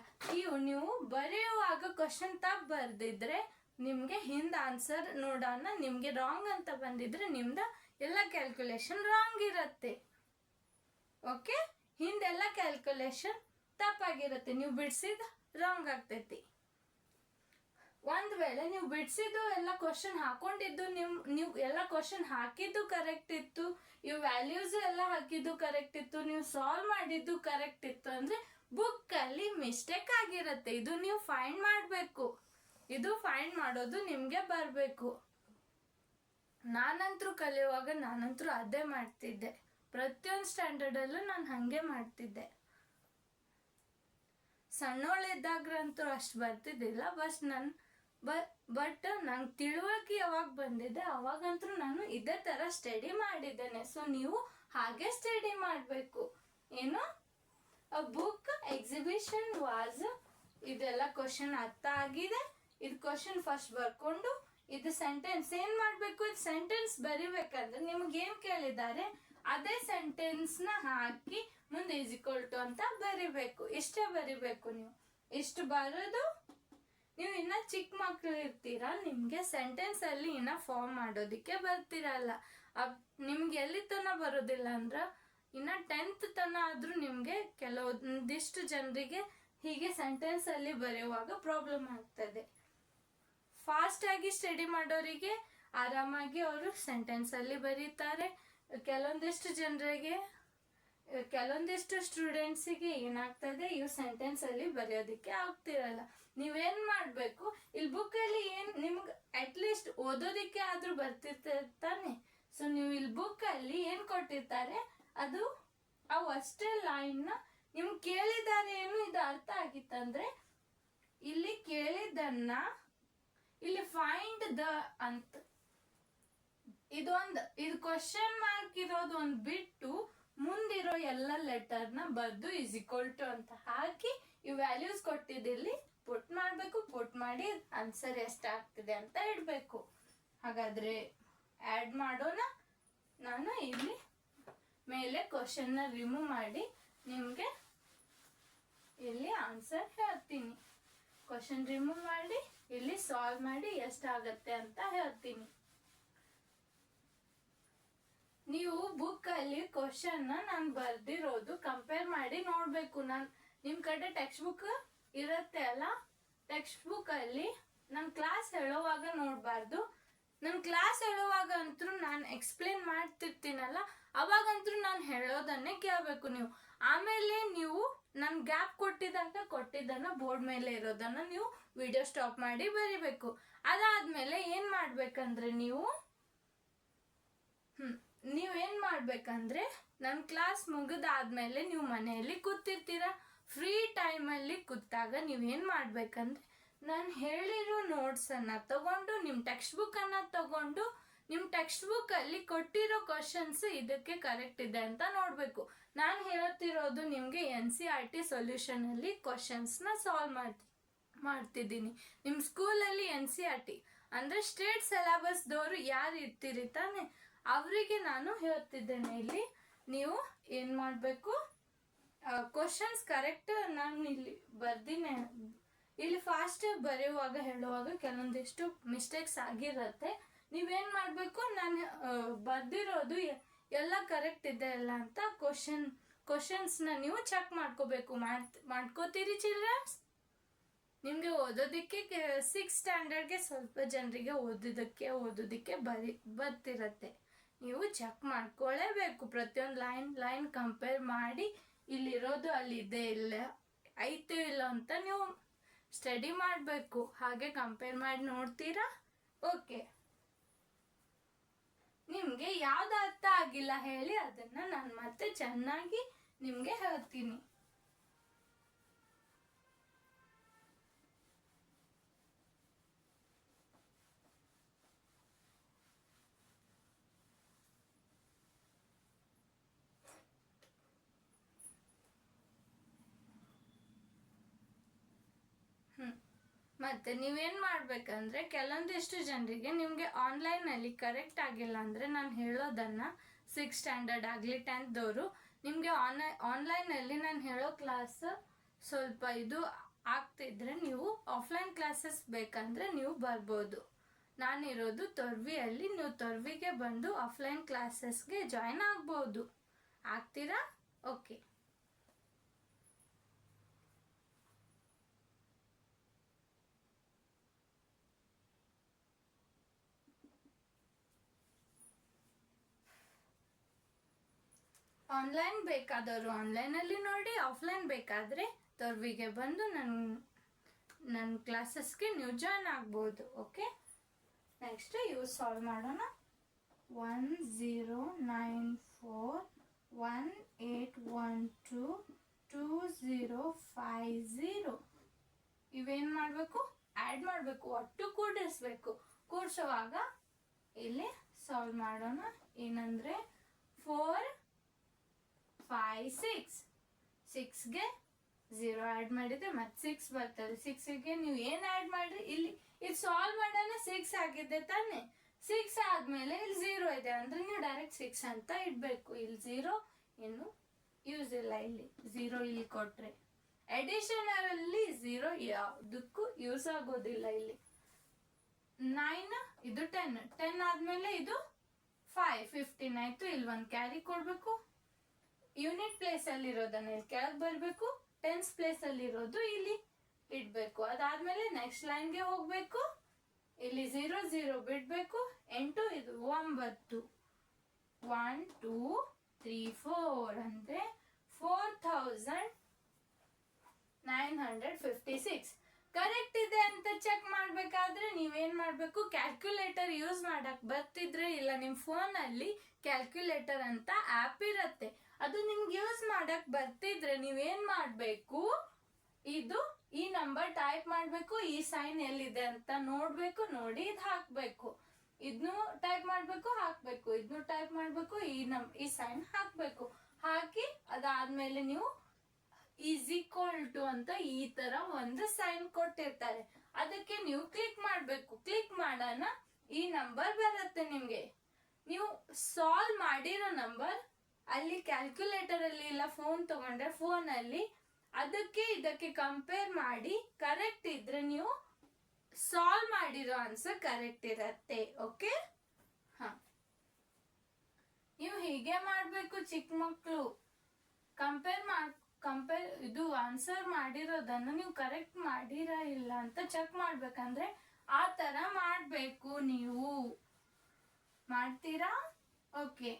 ನೀವು ಬರೆಯುವಾಗ ಕ್ವಶನ್ ತಪ್ಪು ಬರ್ದಿದ್ರೆ ನಿಮ್ಗೆ ಹಿಂದೆ ಆನ್ಸರ್ ನೋಡೋಣ. ನಿಮ್ಗೆ ರಾಂಗ್ ಅಂತ ಬಂದಿದ್ರೆ ನಿಮ್ದ ಎಲ್ಲ ಕ್ಯಾಲ್ಕುಲೇಷನ್ ರಾಂಗ್ ಇರುತ್ತೆ. ಓಕೆ, ಹಿಂದೆಲ್ಲ ಕ್ಯಾಲ್ಕುಲೇಷನ್ ತಪ್ಪಾಗಿರುತ್ತೆ. ನೀವು ಬಿಡಿಸಿದ ರಾಂಗ್ ಆಗ್ತೈತಿ. ಒಂದ್ ವೇಳೆ ನೀವು ಬಿಡಿಸಿದ್ದು ಎಲ್ಲ ಕ್ವಶನ್ ಹಾಕೊಂಡಿದ್ದು ನೀವು ಎಲ್ಲ ಕ್ವಶನ್ ಹಾಕಿದ್ದು ಕರೆಕ್ಟ್ ಇತ್ತು, ಇವು ವ್ಯಾಲ್ಯೂಸ್ ಎಲ್ಲ ಹಾಕಿದ್ದು ಕರೆಕ್ಟ್ ಇತ್ತು, ನೀವು ಸಾಲ್ವ್ ಮಾಡಿದ್ದು ಕರೆಕ್ಟ್ ಇತ್ತು ಅಂದ್ರೆ ಬುಕ್ ಅಲ್ಲಿ ಮಿಸ್ಟೇಕ್ ಆಗಿರುತ್ತೆ. ಇದು ನೀವು ಫೈಂಡ್ ಮಾಡಬೇಕು. ಇದು ಫೈಂಡ್ ಮಾಡೋದು ನಿಮ್ಗೆ ಬರಬೇಕು. ನಾನಂತರೂ ಕಲಿಯುವಾಗ ನಾನಂತರೂ ಅದೇ ಮಾಡ್ತಿದ್ದೆ. ಪ್ರತಿಯೊಂದು ಸ್ಟ್ಯಾಂಡರ್ಡ್ ಅಲ್ಲೂ ನಾನು ಹಂಗೆ ಮಾಡ್ತಿದ್ದೆ. ಸಣ್ಣೋಳಿದ್ದಾಗ್ರಂತೂ ಅಷ್ಟು ಬರ್ತಿದ್ದಿಲ್ಲ. ಬಟ್ ನಂಗೆ ತಿಳುವಳಿಕೆ ಯಾವಾಗ ಬಂದಿದೆ ಅವಾಗಂತೂ ನಾನು ಇದೇ ತರ ಸ್ಟಡಿ ಮಾಡಿದ್ದೇನೆ. ಸೊ ನೀವು ಹಾಗೆ ಸ್ಟಡಿ ಮಾಡಬೇಕು. ಏನು ಬುಕ್ ಎಕ್ಸಿಬಿಷನ್ ವಾಸ್, ಇದೆಲ್ಲ ಕ್ವಶನ್ ಅರ್ಥ ಆಗಿದೆ. ಇದು ಕ್ವಶನ್ ಫಸ್ಟ್ ಬರ್ಕೊಂಡು ಇದು ಸೆಂಟೆನ್ಸ್ ಏನ್ ಮಾಡ್ಬೇಕು, ಇದು ಸೆಂಟೆನ್ಸ್ ಬರಿಬೇಕಂದ್ರೆ ನಿಮ್ಗೆ ಏನ್ ಕೇಳಿದ್ದಾರೆ ಅದೇ ಸೆಂಟೆನ್ಸ್ ನ ಹಾಕಿ ಮುಂದೆ ಈಸ್ ಈಕ್ವಲ್ ಟು ಅಂತ ಬರಿಬೇಕು. ಇಷ್ಟೇ ಬರಿಬೇಕು. ನೀವು ಇಷ್ಟು ಬರೋದು, ನೀವು ಇನ್ನ ಚಿಕ್ಕ ಮಕ್ಳು ಇರ್ತೀರಾ, ನಿಮ್ಗೆ ಸೆಂಟೆನ್ಸ್ ಅಲ್ಲಿ ಇನ್ನ ಫಾರ್ಮ್ ಮಾಡೋದಿಕ್ಕೆ ಬರ್ತಿರಲ್ಲ. ನಿಮ್ಗೆ ಎಲ್ಲಿ ತನ ಬರೋದಿಲ್ಲ ಅಂದ್ರ ಇನ್ನ 10th ತನ ಆದ್ರೂ ನಿಮ್ಗೆ ಕೆಲವೊಂದಿಷ್ಟು ಜನರಿಗೆ ಹೀಗೆ ಸೆಂಟೆನ್ಸ್ ಅಲ್ಲಿ ಬರೆಯುವಾಗ ಪ್ರಾಬ್ಲಮ್ ಆಗ್ತದೆ. ಫಾಸ್ಟ್ ಆಗಿ ಸ್ಟಡಿ ಮಾಡೋರಿಗೆ ಆರಾಮಾಗಿ ಅವರು ಸೆಂಟೆನ್ಸ್ ಅಲ್ಲಿ ಬರೀತಾರೆ. ಕೆಲವೊಂದಿಷ್ಟು ಜನರಿಗೆ, ಕೆಲವೊಂದಿಷ್ಟು ಸ್ಟೂಡೆಂಟ್ಸಿಗೆ ಏನಾಗ್ತದೆ, ಇವು ಸೆಂಟೆನ್ಸ್ ಅಲ್ಲಿ ಬರೆಯೋದಿಕ್ಕೆ ಆಗ್ತಿರಲ್ಲ. ನೀವೇನ್ ಮಾಡ್ಬೇಕು, ಇಲ್ಲಿ ಬುಕ್ ಅಲ್ಲಿ ಏನ್ ನಿಮ್ಗೆ ಅಟ್ಲೀಸ್ಟ್ ಓದೋದಿಕ್ಕೆ ಆದ್ರೂ ಬರ್ತಿರ್ತಾನೆ. ಸೊ ನೀವು ಇಲ್ಲಿ ಬುಕ್ ಅಲ್ಲಿ ಏನ್ ಕೊಟ್ಟಿರ್ತಾರೆ ಅದು ಅವು ಅಷ್ಟೇ ಲೈನ್ ನ ನಿಮ್ಗೆ ಕೇಳಿದ್ದಾರೆ ಏನು ಇದು ಅರ್ಥ ಆಗಿತ್ತಂದ್ರೆ ಇಲ್ಲಿ ಕೇಳಿದ್ದನ್ನ ಇಲ್ಲಿ ಫೈಂಡ್ ದ ಅಂತ ಇದು ಕ್ವಶನ್ ಮಾರ್ಕ್ ಇರೋದು ಒಂದು ಬಿಟ್ಟು ಮುಂದಿರೋ ಎಲ್ಲ ಲೆಟರ್ನ ಬರ್ದು ಇಸ್ ಈಕ್ವಲ್ ಟು ಅಂತ ಹಾಕಿ ಈ ವ್ಯಾಲ್ಯೂಸ್ ಕೊಟ್ಟಿದ್ದಿಲ್ಲಿ ಪುಟ್ ಮಾಡಬೇಕು. ಪುಟ್ ಮಾಡಿ ಆನ್ಸರ್ ಎಷ್ಟಾಗ್ತಿದೆ ಅಂತ ಇಡಬೇಕು. ಹಾಗಾದ್ರೆ ಆ್ಯಡ್ ಮಾಡೋಣ. ನಾನು ಇಲ್ಲಿ ಮೇಲೆ ಕ್ವಶನ್ನ ರಿಮೂವ್ ಮಾಡಿ ನಿಮಗೆ ಇಲ್ಲಿ ಆನ್ಸರ್ ಹೇಳ್ತೀನಿ. ಕ್ವಶನ್ ರಿಮೂವ್ ಮಾಡಿ ಇಲ್ಲಿ ಸಾಲ್ವ್ ಮಾಡಿ ಎಷ್ಟಾಗತ್ತೆ ಅಂತ ಹೇಳ್ತೀನಿ. ನೀವು ಬುಕ್ ಅಲ್ಲಿ ಕ್ವಶನ್ ನಾನು ಬರ್ದಿರೋದು ಕಂಪೇರ್ ಮಾಡಿ ನೋಡ್ಬೇಕು. ನಿಮ್ ಕಡೆ ಟೆಕ್ಸ್ಟ್ ಬುಕ್ ಇರತ್ತೆ ಅಲ್ಲ, ಟೆಕ್ಸ್ಟ್ ಬುಕ್ ಅಲ್ಲಿ ನಾನು ಕ್ಲಾಸ್ ಹೇಳೋವಾಗ ನೋಡ್ಬಾರ್ದು. ನನ್ನ ಕ್ಲಾಸ್ ಹೇಳುವಾಗ ಅಂತೂ ನಾನು ಎಕ್ಸ್ಪ್ಲೇನ್ ಮಾಡ್ತಿರ್ತೀನಲ್ಲ, ಅವಾಗಂತೂ ನಾನು ಹೇಳೋದನ್ನೇ ಕೇಳಬೇಕು ನೀವು. ಆಮೇಲೆ ನೀವು ನಾನು ಗ್ಯಾಪ್ ಕೊಟ್ಟಿದ್ದನ್ನ ಬೋರ್ಡ್ ಮೇಲೆ ಇರೋದನ್ನ ನೀವು ವಿಡಿಯೋ ಸ್ಟಾಪ್ ಮಾಡಿ ಬರಿಬೇಕು. ಅದಾದ್ಮೇಲೆ ಏನ್ ಮಾಡ್ಬೇಕಂದ್ರೆ ನೀವೇನ್ ಮಾಡ್ಬೇಕಂದ್ರೆ ನನ್ನ ಕ್ಲಾಸ್ ಮುಗಿದಾದ್ಮೇಲೆ ನೀವು ಮನೆಯಲ್ಲಿ ಕೂತಿರ್ತೀರ. ಫ್ರೀ ಟೈಮಲ್ಲಿ ಕೂತಾಗ ನೀವೇನ್ ಮಾಡ್ಬೇಕಂದ್ರೆ ನಾನು ಹೇಳಿರೋ ನೋಟ್ಸನ್ನು ತಗೊಂಡು ನಿಮ್ಮ ಟೆಕ್ಸ್ಟ್ ಬುಕ್ಕನ್ನು ತಗೊಂಡು ನಿಮ್ಮ ಟೆಕ್ಸ್ಟ್ ಬುಕ್ಕಲ್ಲಿ ಕೊಟ್ಟಿರೋ ಕ್ವಶನ್ಸ್ ಇದಕ್ಕೆ ಕರೆಕ್ಟ್ ಇದೆ ಅಂತ ನೋಡಬೇಕು. ನಾನು ಹೇಳ್ತಿರೋದು ನಿಮಗೆ NCERT ಸೊಲ್ಯೂಷನಲ್ಲಿ ಕ್ವಶನ್ಸ್ನ ಸಾಲ್ವ್ ಮಾಡ್ತಿದ್ದೀನಿ. ನಿಮ್ಮ ಸ್ಕೂಲಲ್ಲಿ NCERT ಅಂದರೆ ಸ್ಟೇಟ್ ಸಿಲೆಬಸ್ದವರು ಯಾರು ಇರ್ತೀರಿ ತಾನೆ, ಅವರಿಗೆ ನಾನು ಹೇಳ್ತಿದ್ದೇನೆ. ಇಲ್ಲಿ ನೀವು ಏನು ಮಾಡಬೇಕು, ಕ್ವಶನ್ಸ್ ಕರೆಕ್ಟ್ ನಾನು ಇಲ್ಲಿ ಬರ್ದಿನೇ. ಇಲ್ಲಿ ಫಾಸ್ಟ್ ಬರೆಯುವಾಗ ಹೇಳುವಾಗ ಕೆಲವೊಂದಿಷ್ಟು ಮಿಸ್ಟೇಕ್ಸ್ ಆಗಿರತ್ತೆ. ನೀವೇನು ಮಾಡಬೇಕು, ನಾನು ಬರ್ದಿರೋದು ಎಲ್ಲ ಕರೆಕ್ಟ್ ಇದೆ ಅಲ್ಲ ಅಂತ ಕ್ವಶನ್ಸ್ನ ನೀವು ಚೆಕ್ ಮಾಡ್ಕೋಬೇಕು. ಮಾಡ್ಕೋತೀರಿ ಚಿಲ್ಡ್ರನ್ಸ್? ನಿಮಗೆ ಓದೋದಕ್ಕೆ 6th ಸ್ಟ್ಯಾಂಡರ್ಡ್ಗೆ ಸ್ವಲ್ಪ ಜನರಿಗೆ ಓದೋದಕ್ಕೆ ಬರ್ತಿರತ್ತೆ. ನೀವು ಚೆಕ್ ಮಾಡ್ಕೊಳ್ಳೇಬೇಕು. ಪ್ರತಿಯೊಂದು ಲೈನ್ ಕಂಪೇರ್ ಮಾಡಿ ಇಲ್ಲಿರೋದು ಅಲ್ಲಿದೆ ಇಲ್ಲ ಐತೆ ಇಲ್ಲ ಅಂತ ನೀವು ಸ್ಟಡಿ ಮಾಡಬೇಕು. ಹಾಗೆ ಕಂಪೇರ್ ಮಾಡಿ ನೋಡ್ತೀರಾ? ಓಕೆ. ನಿಮಗೆ ಯಾವ್ದು ಅರ್ಥ ಆಗಿಲ್ಲ ಹೇಳಿ, ಅದನ್ನ ನಾನು ಮತ್ತೆ ಚೆನ್ನಾಗಿ ನಿಮಗೆ ಹೇಳ್ತೀನಿ. ಮತ್ತೆ ನೀವೇನ್ ಮಾಡ್ಬೇಕಂದ್ರೆ ಕೆಲವೊಂದಿಷ್ಟು ಜನರಿಗೆ ನಿಮ್ಗೆ ಆನ್ಲೈನಲ್ಲಿ ಕರೆಕ್ಟ್ ಆಗಿಲ್ಲ ಅಂದ್ರೆ ನಾನು ಹೇಳೋದನ್ನ 6th ಸ್ಟ್ಯಾಂಡರ್ಡ್ ಆಗಲಿ 10th ನಿಮ್ಗೆ ಆನ್ಲೈನಲ್ಲಿ ನಾನು ಹೇಳೋ ಕ್ಲಾಸ್ ಸ್ವಲ್ಪ ಇದು ಆಗ್ತಿದ್ರೆ ನೀವು ಆಫ್ಲೈನ್ ಕ್ಲಾಸಸ್ ಬೇಕಂದ್ರೆ ನೀವು ಬರ್ಬೋದು. ನಾನಿರೋದು ತೊರ್ವಿಯಲ್ಲಿ, ನೀವು ತೊರ್ವಿಗೆ ಬಂದು ಆಫ್ಲೈನ್ ಕ್ಲಾಸಸ್ಗೆ ಜಾಯಿನ್ ಆಗ್ಬೋದು. ಆಗ್ತೀರಾ? ಓಕೆ. ಆನ್ಲೈನ್ ಬೇಕಾದವರು ಆನ್ಲೈನಲ್ಲಿ ನೋಡಿ, ಆಫ್ಲೈನ್ ಬೇಕಾದರೆ ತೊರ್ವಿಗೆ ಬಂದು ನನ್ನ ಕ್ಲಾಸಸ್ಗೆ ನೀವು ಜಾಯ್ನ್ ಆಗ್ಬೋದು. ಓಕೆ. ನೆಕ್ಸ್ಟ್ ಇವು ಸಾಲ್ವ್ ಮಾಡೋಣ. 109418122050 ಇವೇನು ಮಾಡಬೇಕು, ಆ್ಯಡ್ ಮಾಡಬೇಕು, ಒಟ್ಟು ಕೂಡಿಸ್ಬೇಕು. ಕೂಡಿಸುವಾಗ ಇಲ್ಲಿ ಸಾಲ್ವ್ ಮಾಡೋಣ. ಏನಂದರೆ 4 5 6ಗೆ 0 ಆ್ಯಡ್ ಮಾಡಿದ್ರೆ ಮತ್ತೆ 6 ಬರ್ತದೆ. 6ಗೆ ನೀವು ಏನು ಆ್ಯಡ್ ಮಾಡಿರಿ, ಇಲ್ಲಿ ಇದು ಸಾಲ್ವ್ ಮಾಡೋಣ. 6 ಆಗಿದೆ ತಾನೆ. 6 ಆದಮೇಲೆ ಇಲ್ಲಿ 0 ಇದೆ ಅಂದರೆ ನೀವು ಡೈರೆಕ್ಟ್ 6 ಅಂತ ಇಡಬೇಕು. ಇಲ್ಲಿ 0 ಏನು ಯೂಸ್ ಇಲ್ಲ. ಇಲ್ಲಿ 0 ಇಲ್ಲಿ ಕೊಟ್ಟರೆ ಎಡಿಷನಲ್ಲಿ 0 ಯಾವುದಕ್ಕೂ ಯೂಸ್ ಆಗೋದಿಲ್ಲ. ಇಲ್ಲಿ 9 ಇದು 10 ಆದಮೇಲೆ ಇದು 5 15 ಆಯಿತು. ಇಲ್ಲಿ ಒಂದು ಕ್ಯಾರಿ ಕೊಡಬೇಕು. ಯೂನಿಟ್ ಪ್ಲೇಸ್ ಅಲ್ಲಿ ಇರೋದನ್ನ ಇಲ್ಲಿ ಕೆಳಗೆ ಬರಬೇಕು. 10th ಪ್ಲೇಸ್ ಅಲ್ಲಿ ಇರೋದು ಇಲ್ಲಿ ಇಡಬೇಕು. ಅದಾದ್ಮೇಲೆ ನೆಕ್ಸ್ಟ್ ಲೈನ್ಗೆ ಹೋಗ್ಬೇಕು. ಇಲ್ಲಿ 0 0 ಬಿಡಬೇಕು. 8 ಇದು 9 1 2 3 4 ಅಂದ್ರೆ 4956 ಕರೆಕ್ಟ್ ಇದೆ ಅಂತ ಚೆಕ್ ಮಾಡ್ಬೇಕಾದ್ರೆ ನೀವೇನ್ ಮಾಡ್ಬೇಕು, ಕ್ಯಾಲ್ಕುಲೇಟರ್ ಯೂಸ್ ಮಾಡಕ್ ಬರ್ತಿದ್ರೆ ಇಲ್ಲ ನಿಮ್ಮ ಫೋನ್ ಅಲ್ಲಿ ಕ್ಯಾಲ್ಕುಲೇಟರ್ ಅಂತ ಆಪ್ ಇರತ್ತೆ, ಅದು ನಿಮ್ಗೆ ಯೂಸ್ ಮಾಡಕ್ ಬರ್ತಿದ್ರೆ ನೀವೇನ್ ಮಾಡ್ಬೇಕು, ಈ ನಂಬರ್ ಟೈಪ್ ಮಾಡ್ಬೇಕು, ಈ ಸೈನ್ ಎಲ್ಲಿದೆ ಅಂತ ನೋಡ್ಬೇಕು, ನೋಡಿ ಇದು ಹಾಕ್ಬೇಕು, ಇದನ್ನು ಟೈಪ್ ಮಾಡ್ಬೇಕು ಹಾಕ್ಬೇಕು, ಇದನ್ನು ಟೈಪ್ ಮಾಡ್ಬೇಕು, ಈ ಸೈನ್ ಹಾಕ್ಬೇಕು. ಹಾಕಿ ಅದಾದ್ಮೇಲೆ ನೀವು ಈಸ್ ಈಕ್ವಲ್ ಟು ಅಂತ ಈ ತರ ಒಂದು ಸೈನ್ ಕೊಟ್ಟಿರ್ತಾರೆ, ಅದಕ್ಕೆ ನೀವು ಕ್ಲಿಕ್ ಮಾಡ್ಬೇಕು. ಕ್ಲಿಕ್ ಮಾಡೋಣ ಈ ನಂಬರ್ ಬರುತ್ತೆ ನಿಮ್ಗೆ. ನೀವು ಸಾಲ್ವ್ ಮಾಡಿರೋ ನಂಬರ್ ಅಲ್ಲಿ ಕ್ಯಾಲ್ಕುಲೇಟರ್ ಅಲ್ಲಿ ಇಲ್ಲ ಫೋನ್ ತಗೊಂಡ್ರೆ ಫೋನ್ ಅಲ್ಲಿ ಅದಕ್ಕೆ ಇದಕ್ಕೆ ಕಂಪೇರ್ ಮಾಡಿ ಕರೆಕ್ಟ್ ಇದ್ರೆ ನೀವು ಸಾಲ್ವ್ ಮಾಡಿರೋ ಆನ್ಸರ್ ಕರೆಕ್ಟ್ ಇರತ್ತೆ. ಓಕೆ, ಹ, ನೀವು ಹೀಗೆ ಮಾಡ್ಬೇಕು ಚಿಕ್ಕ ಮಕ್ಕಳು. ಕಂಪೇರ್ ಇದು ಆನ್ಸರ್ ಮಾಡಿರೋದನ್ನು ನೀವು ಕರೆಕ್ಟ್ ಮಾಡಿರಾ ಇಲ್ಲ ಅಂತ ಚೆಕ್ ಮಾಡ್ಬೇಕಂದ್ರೆ ಆ ತರ ಮಾಡ್ಬೇಕು. ನೀವು ಮಾಡ್ತೀರಾ? ಓಕೆ,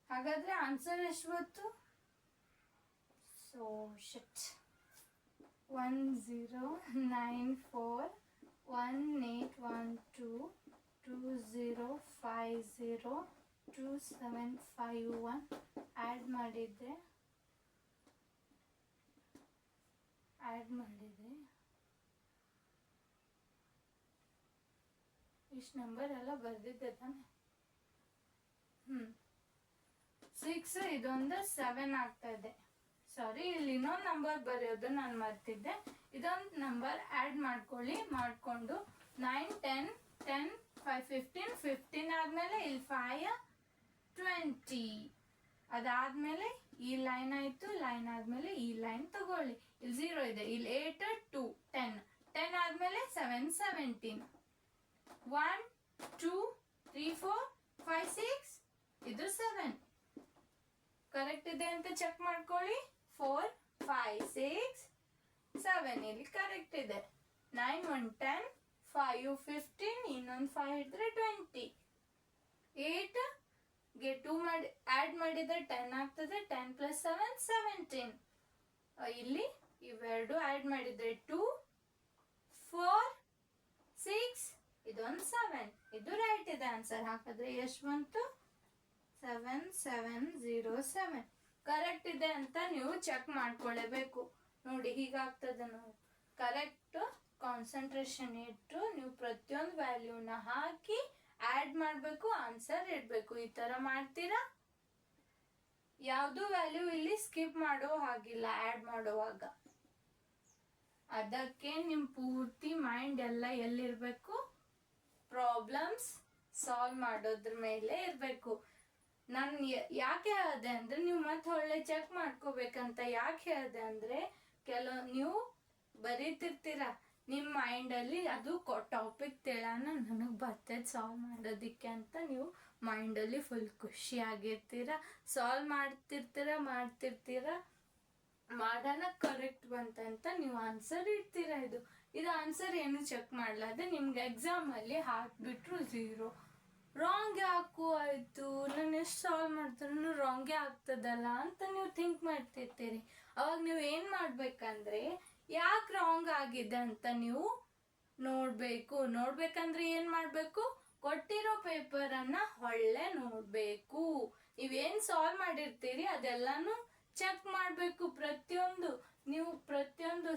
ಹಾಗಾದ್ರೆ ಆನ್ಸರ್ ಎಷ್ಟು ಬಂತು? ಸೊ ಶಿಟ್ 1094181220502751 ಆ್ಯಡ್ ಮಾಡಿದ್ರೆ ಇಷ್ಟು ನಂಬರ್ ಎಲ್ಲ ಬರ್ದಿದ್ದೆ ತಾನೆ. 6 ಇದೊಂದು 7 ಆಗ್ತಾ ಇದೆ. ಸಾರಿ, ಇಲ್ಲಿ ಇನ್ನೊಂದು ನಂಬರ್ ಬರೆಯೋದು ನಾನು ಮರ್ತಿದ್ದೆ. ಇದೊಂದು ನಂಬರ್ ಆ್ಯಡ್ ಮಾಡ್ಕೊಳ್ಳಿ. ಮಾಡಿಕೊಂಡು 9 10 10 5 15 15 ಆದ್ಮೇಲೆ ಇಲ್ಲಿ 5 20 ಅದಾದ್ಮೇಲೆ ಈ ಲೈನ್ ಆಯ್ತು. ಲೈನ್ ಆದ್ಮೇಲೆ ಈ ಲೈನ್ ತಗೊಳ್ಳಿ. ಇಲ್ಲಿ 0 ಇದೆ, ಇಲ್ಲಿ 8 2 10 10 ಆದ್ಮೇಲೆ 7 17 1 2 3 4 5 6 ಇದು 7 ಕರೆಕ್ಟ್ ಇದೆ ಅಂತ ಚೆಕ್ ಮಾಡ್ಕೊಳ್ಳಿ. 4 5 6 7 ಇಲ್ಲಿ ಕರೆಕ್ಟ್ ಇದೆ. 9 1 10 5 15 ಇನ್ನೊಂದು 5 ಹಿಡಿದ್ರೆ 20 8 ಗೆ 2 ಮಾಡಿ ಆಡ್ ಮಾಡಿದ್ರೆ 10 ಆಗ್ತದೆ. 10 + 7 17 ಇಲ್ಲಿ ಇವೆರಡು ಆಡ್ ಮಾಡಿದ್ರೆ 2 4 6 ಇದೊಂದು 7 ಇದು ರೈಟ್ ಇದೆ ಆನ್ಸರ್. ಹಾಗಾದ್ರೆ ಎಷ್ಟು ಬಂತು? 7707 ಕರೆಕ್ಟ್ ಇದೆ ಅಂತ ನೀವು ಚೆಕ್ ಮಾಡ್ಕೊಳ್ಳೇಬೇಕು. ನೋಡಿ ಹೀಗಾಗ್ತದೆ ನೋಡಿ. ಕರೆಕ್ಟ್ ಕಾನ್ಸಂಟ್ರೇಷನ್ ಇಟ್ಟು ನೀವು ಪ್ರತಿಯೊಂದು ವ್ಯಾಲ್ಯೂನ ಹಾಕಿ ಆಡ್ ಮಾಡಬೇಕು, ಆನ್ಸರ್ ಇಡಬೇಕು. ಈ ತರ ಮಾಡ್ತೀರಾ? ಯಾವುದು ವ್ಯಾಲ್ಯೂ ಇಲ್ಲಿ ಸ್ಕಿಪ್ ಮಾಡೋ ಹಾಗಿಲ್ಲ ಆಡ್ ಮಾಡುವಾಗ. ಅದಕ್ಕೆ ನಿಮ್ ಪೂರ್ತಿ ಮೈಂಡ್ ಎಲ್ಲ ಎಲ್ಲಿರ್ಬೇಕು? ಪ್ರಾಬ್ಲಮ್ಸ್ ಸಾಲ್ವ್ ಮಾಡೋದ್ರ ಮೇಲೆ ಇರ್ಬೇಕು. ನಾನು ಯಾಕೆ ಹೇಳಿದೆ ಅಂದ್ರೆ ನೀವು ಮತ್ತೆ ಒಳ್ಳೆ ಚೆಕ್ ಮಾಡ್ಕೋಬೇಕಂತ. ಯಾಕೆ ಹೇಳಿದೆ ಅಂದ್ರೆ ನೀವು ಬರೀತಿರ್ತೀರ ನಿಮ್ಮ ಮೈಂಡ್ ಅಲ್ಲಿ ಅದು ಟಾಪಿಕ್ ತಿಳಾನ ನನಗೆ ಬರ್ತದೆ ಸಾಲ್ವ್ ಮಾಡೋದಿಕ್ಕೆ ಅಂತ ನೀವು ಮೈಂಡ್ ಅಲ್ಲಿ ಫುಲ್ ಖುಷಿಯಾಗಿರ್ತೀರ. ಸಾಲ್ವ್ ಮಾಡ್ತಿರ್ತೀರ ಮಾಡೋಣ ಕರೆಕ್ಟ್ ಬಂತಂತ ನೀವು ಆನ್ಸರ್ ಇಡ್ತೀರಾ. ಇದು ಆನ್ಸರ್ ಏನು ಚೆಕ್ ಮಾಡ್ಲಾರ್ದೆ ನಿಮ್ಗೆ ಎಕ್ಸಾಮ್ ಅಲ್ಲಿ ಹಾಕ್ಬಿಟ್ರು 0. ರಾಂಗ್ ಯಾಕು ಆಯ್ತು, ನಾನು ಎಷ್ಟು ಸಾಲ್ವ್ ಮಾಡ್ತಾರೂ ರಾಂಗೇ ಆಗ್ತದಲ್ಲ ಅಂತ ನೀವು ಥಿಂಕ್ ಮಾಡ್ತಿರ್ತೀರಿ. ಅವಾಗ ನೀವು ಏನ್ ಮಾಡ್ಬೇಕಂದ್ರೆ ಯಾಕೆ ರಾಂಗ್ ಆಗಿದೆ ಅಂತ ನೀವು ನೋಡ್ಬೇಕಂದ್ರೆ ಏನ್ ಮಾಡ್ಬೇಕು? ಕೊಟ್ಟಿರೋ ಪೇಪರ್ ಅನ್ನ ಒಳ್ಳೆ ನೋಡ್ಬೇಕು. ನೀವೇನ್ ಸಾಲ್ವ್ ಮಾಡಿರ್ತೀರಿ ಅದೆಲ್ಲಾನು ಚೆಕ್ ಮಾಡ್ಬೇಕು. ನೀವು ಪ್ರತಿಯೊಂದು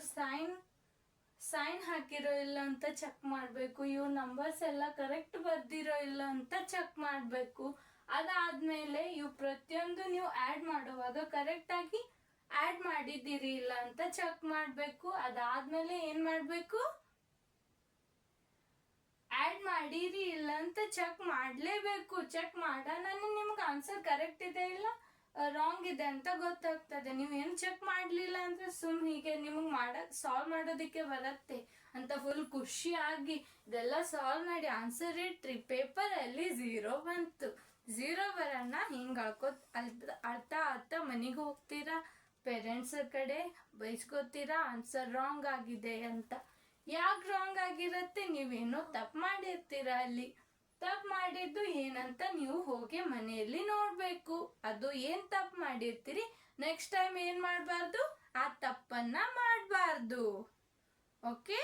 ಸೈನ್ ಹಾಕಿರೋ ಇಲ್ಲ ಅಂತ ಚೆಕ್ ಮಾಡ್ಬೇಕು. ಇವು ನಂಬರ್ಸ್ ಎಲ್ಲ ಕರೆಕ್ಟ್ ಬರ್ದಿರೋ ಇಲ್ಲ ಅಂತ ಚೆಕ್ ಮಾಡ್ಬೇಕು. ಅದಾದ್ಮೇಲೆ ಇವು ಪ್ರತಿಯೊಂದು ನೀವು ಆಡ್ ಮಾಡುವಾಗ ಕರೆಕ್ಟ್ ಆಗಿ ಆಡ್ ಮಾಡಿದ್ದೀರಿ ಇಲ್ಲ ಅಂತ ಚೆಕ್ ಮಾಡ್ಬೇಕು. ಅದಾದ್ಮೇಲೆ ಏನ್ ಮಾಡ್ಬೇಕು? ಆಡ್ ಮಾಡಿರಿ ಇಲ್ಲ ಅಂತ ಚೆಕ್ ಮಾಡ್ಲೇಬೇಕು. ಚೆಕ್ ಮಾಡೋಣ ನಿಮ್ಗೆ ಆನ್ಸರ್ ಕರೆಕ್ಟ್ ಇದೆ ಇಲ್ಲ ರಾಂಗ್ ಇದೆ ಅಂತ ಗೊತ್ತಾಗ್ತದೆ. ನೀವು ಏನು ಚೆಕ್ ಮಾಡ್ಲಿಲ್ಲ ಅಂದ್ರೆ ಹೀಗೆ ನಿಮಗೆ ಸಾಲ್ವ್ ಮಾಡೋದಿಕ್ಕೆ ಬರತ್ತೆ ಅಂತ ಫುಲ್ ಖುಷಿಯಾಗಿ ಇದೆಲ್ಲ ಸಾಲ್ವ್ ಮಾಡಿ ಆನ್ಸರ್ ಇಟ್ರಿ. ಪೇಪರ್ ಅಲ್ಲಿ 0 ಬಂತು. 0 ಬರೋಣ ಹಿಂಗ ಅಳ್ತಾ ಮನೆಗೆ ಹೋಗ್ತೀರಾ, ಪೇರೆಂಟ್ಸ್ ಕಡೆ ಬೈಸ್ಕೋತೀರಾ ಆನ್ಸರ್ ರಾಂಗ್ ಆಗಿದೆ ಅಂತ. ಯಾಕೆ ರಾಂಗ್ ಆಗಿರತ್ತೆ? ನೀವೇನೋ ತಪ್ಪು ಮಾಡಿರ್ತೀರಾ. ಅಲ್ಲಿ ತಪ್ಪು ಮಾಡಿದ್ದು ಏನಂತ ನೀವು ಹೋಗಿ ಮನೆಯಲ್ಲಿ ನೋಡ್ಬೇಕು. ಅದು ಏನ್ ತಪ್ಪು ಮಾಡಿರ್ತೀರಿ ನೆಕ್ಸ್ಟ್ ಟೈಮ್ ಏನ್ ಮಾಡಬಾರ್ದು? ಆ ತಪ್ಪನ್ನ ಮಾಡಬಾರ್ದು. ಓಕೆ,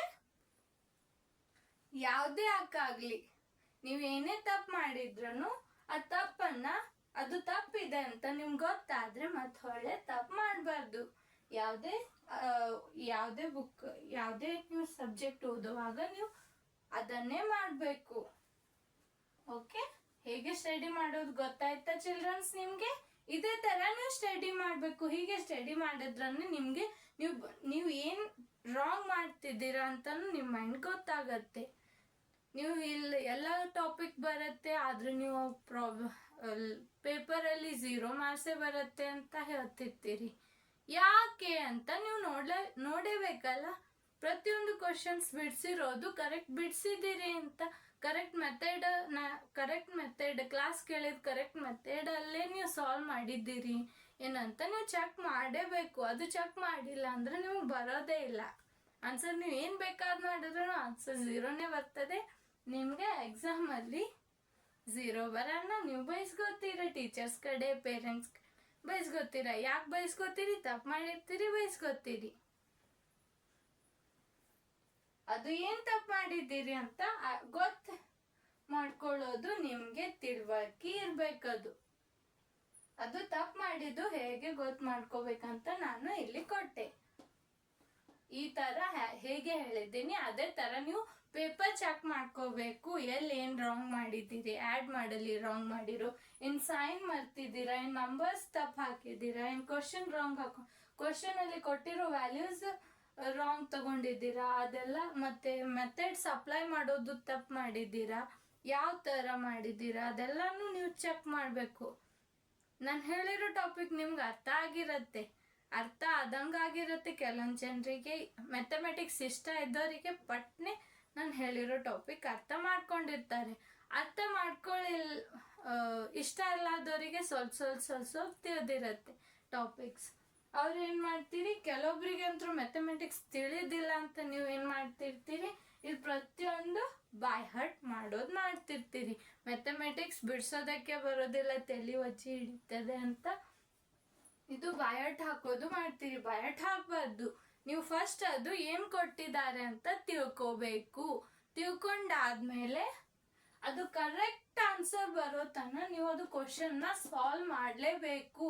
ಯಾವುದೇ ಅಕ್ಕಾಗ್ಲಿ ನೀವೇನೇ ತಪ್ಪು ಮಾಡಿದ್ರೂ ಆ ತಪ್ಪನ್ನ ಅದು ತಪ್ಪಿದೆ ಅಂತ ನಿಮ್ಗೆ ಗೊತ್ತಾದ್ರೆ ಮತ್ತೆ ಹೊಳ್ಳೆ ತಪ್ಪು ಮಾಡಬಾರ್ದು. ಯಾವುದೇ ಬುಕ್ ಯಾವುದೇ ನೀವು ಸಬ್ಜೆಕ್ಟ್ ಓದುವಾಗ ನೀವು ಅದನ್ನೇ ಮಾಡಬೇಕು. ಓಕೆ. ಹೇಗೆ ಸ್ಟಡಿ ಮಾಡೋದು ಗೊತ್ತಾಯ್ತಾ ಚಿಲ್ಡ್ರನ್ಸ್ ನಿಮ್ಗೆ? ಇದೇ ತರ ನೀವು ಸ್ಟಡಿ ಮಾಡ್ಬೇಕು. ಹೀಗೆ ಸ್ಟಡಿ ಮಾಡಿದ್ರನ್ನ ನಿಮ್ಗೆ ನೀವು ಏನ್ ರಾಂಗ್ ಮಾಡ್ತಿದ್ದೀರಾ ಅಂತಾನು ನಿಮ್ ಮೈಂಡ್ ಗೊತ್ತಾಗತ್ತೆ. ನೀವು ಇಲ್ಲಿ ಎಲ್ಲ ಟಾಪಿಕ್ ಬರುತ್ತೆ ಆದ್ರೆ ನೀವು ಪೇಪರಲ್ಲಿ 0 ಮಾರ್ಕ್ಸೇ ಬರುತ್ತೆ ಅಂತ ಹೇಳ್ತಿರ್ತೀರಿ. ಯಾಕೆ ಅಂತ ನೀವು ನೋಡೇಬೇಕಲ್ಲ. ಪ್ರತಿಯೊಂದು ಕ್ವಶನ್ಸ್ ಬಿಡ್ಸಿರೋದು ಕರೆಕ್ಟ್ ಬಿಡ್ಸಿದ್ದೀರಿ ಅಂತ, ಕರೆಕ್ಟ್ ಮೆಥಡ್ ಕ್ಲಾಸ್ ಕೇಳಿದ ಕರೆಕ್ಟ್ ಮೆಥಡ್ ಅಲ್ಲೇ ನೀವು ಸಾಲ್ವ್ ಮಾಡಿದ್ದೀರಿ ಏನಂತ ನೀವು ಚೆಕ್ ಮಾಡೇಬೇಕು. ಅದು ಚೆಕ್ ಮಾಡಿಲ್ಲ ಅಂದ್ರೆ ನಿಮ್ಗೆ ಬರೋದೇ ಇಲ್ಲ ಆನ್ಸರ್. ನೀವು ಏನ್ ಬೇಕಾದ್ ಮಾಡಿದ್ರು ಆನ್ಸರ್ 0ನೇ ಬರ್ತದೆ. ನಿಮ್ಗೆ ಎಕ್ಸಾಮ್ ಅಲ್ಲಿ 0 ಬರೋಣ. ನೀವು ಬಯಸ್ಕೋತೀರ, ಟೀಚರ್ಸ್ ಕಡೆ ಪೇರೆಂಟ್ಸ್ ಬಯಸ್ಕೋತೀರ. ಯಾಕೆ ಬಯಸ್ಕೋತೀರಿ? ತಪ್ಪು ಮಾಡಿರ್ತೀರಿ, ಬಯಸ್ಕೋತೀರಿ. ಅದು ಏನ್ ತಪ್ಪು ಮಾಡಿದ್ದೀರಿ ಅಂತ ಗೊತ್ತ ಮಾಡ್ಕೊಳ್ಳೋದು ನಿಮ್ಗೆ ತಿಳುವಳಿಕೆ ಇರ್ಬೇಕದು. ಅದು ತಪ್ಪು ಮಾಡಿದ್ದು ಹೇಗೆ ಗೊತ್ತು ಮಾಡ್ಕೋಬೇಕಂತ ನಾನು ಇಲ್ಲಿ ಕೊಟ್ಟೆ. ಈ ತರ ಹೇಗೆ ಹೇಳಿದ್ದೀನಿ ಅದೇ ತರ ನೀವು ಪೇಪರ್ ಚೆಕ್ ಮಾಡ್ಕೋಬೇಕು. ಎಲ್ಲಿ ಏನ್ ರಾಂಗ್ ಮಾಡಿದ್ದೀರಿ, ಆಡ್ ಮಾಡಲಿ ರಾಂಗ್ ಮಾಡಿರೋ, ಇನ್ ಸೈನ್ ಮರ್ತಿದ್ದೀರಾ, ಇನ್ ನಂಬರ್ಸ್ ತಪ್ಪು ಹಾಕಿದ್ದೀರಾ, ಇನ್ ಕ್ವಶನ್ ರಾಂಗ್ ಕ್ವಶನ್ ಅಲ್ಲಿ ಕೊಟ್ಟಿರೋ ವ್ಯಾಲ್ಯೂಸ್ ರಾಂಗ್ ತಗೊಂಡಿದ್ದೀರಾ, ಅದೆಲ್ಲ ಮತ್ತೆ ಮೆಥಡ್ಸ್ ಅಪ್ಲೈ ಮಾಡೋದು ತಪ್ಪು ಮಾಡಿದ್ದೀರಾ, ಯಾವ ತರ ಮಾಡಿದ್ದೀರಾ ಅದೆಲ್ಲಾನು ನೀವು ಚೆಕ್ ಮಾಡಬೇಕು. ನಾನು ಹೇಳಿರೋ ಟಾಪಿಕ್ ನಿಮ್ಗೆ ಅರ್ಥ ಆಗಿರತ್ತೆ, ಅರ್ಥ ಆದಂಗಾಗಿರುತ್ತೆ. ಕೆಲವೊಂದು ಜನರಿಗೆ ಮ್ಯಾಥಮೆಟಿಕ್ಸ್ ಇಷ್ಟ ಇದ್ದವರಿಗೆ ಪಟ್ನೆ ನಾನು ಹೇಳಿರೋ ಟಾಪಿಕ್ ಅರ್ಥ ಮಾಡ್ಕೊಂಡಿರ್ತಾರೆ. ಅರ್ಥ ಇಷ್ಟ ಇಲ್ಲದವರಿಗೆ ಸ್ವಲ್ಪ ತಿಳಿದಿರತ್ತೆ ಟಾಪಿಕ್ಸ್. ಅವ್ರು ಏನ್ ಮಾಡ್ತೀರಿ, ಕೆಲವೊಬ್ರಿಗೆ ಅಂತೂ ಮ್ಯಾಥಮೆಟಿಕ್ಸ್ ತಿಳಿದಿಲ್ಲ ಅಂತ ನೀವು ಏನ್ ಮಾಡ್ತಿರ್ತೀರಿ, ಇಲ್ಲಿ ಪ್ರತಿಯೊಂದು ಬೈ ಹರ್ಟ್ ಮಾಡೋದು ಮಾಡ್ತಿರ್ತೀರಿ. ಮ್ಯಾಥಮೆಟಿಕ್ಸ್ ಬಿಡ್ಸೋದಕ್ಕೆ ಬರೋದಿಲ್ಲ, ತಲೆ ಒಚ್ಚಿ ಹಿಡಿತದೆ ಅಂತ ಇದು ಬಯಾಟ್ ಹಾಕೋದು ಮಾಡ್ತೀರಿ. ಬಯಾಟ್ ಹಾಕ್ಬಾರ್ದು. ನೀವು ಫಸ್ಟ್ ಅದು ಏನ್ ಕೊಟ್ಟಿದ್ದಾರೆ ಅಂತ ತಿಳ್ಕೋಬೇಕು. ತಿಳ್ಕೊಂಡಾದ್ಮೇಲೆ ಅದು ಕರೆಕ್ಟ್ ಆನ್ಸರ್ ಬರೋ ತನಕ ನೀವು ಅದು ಕ್ವಶನ್ ನ ಸಾಲ್ವ್ ಮಾಡ್ಲೇಬೇಕು.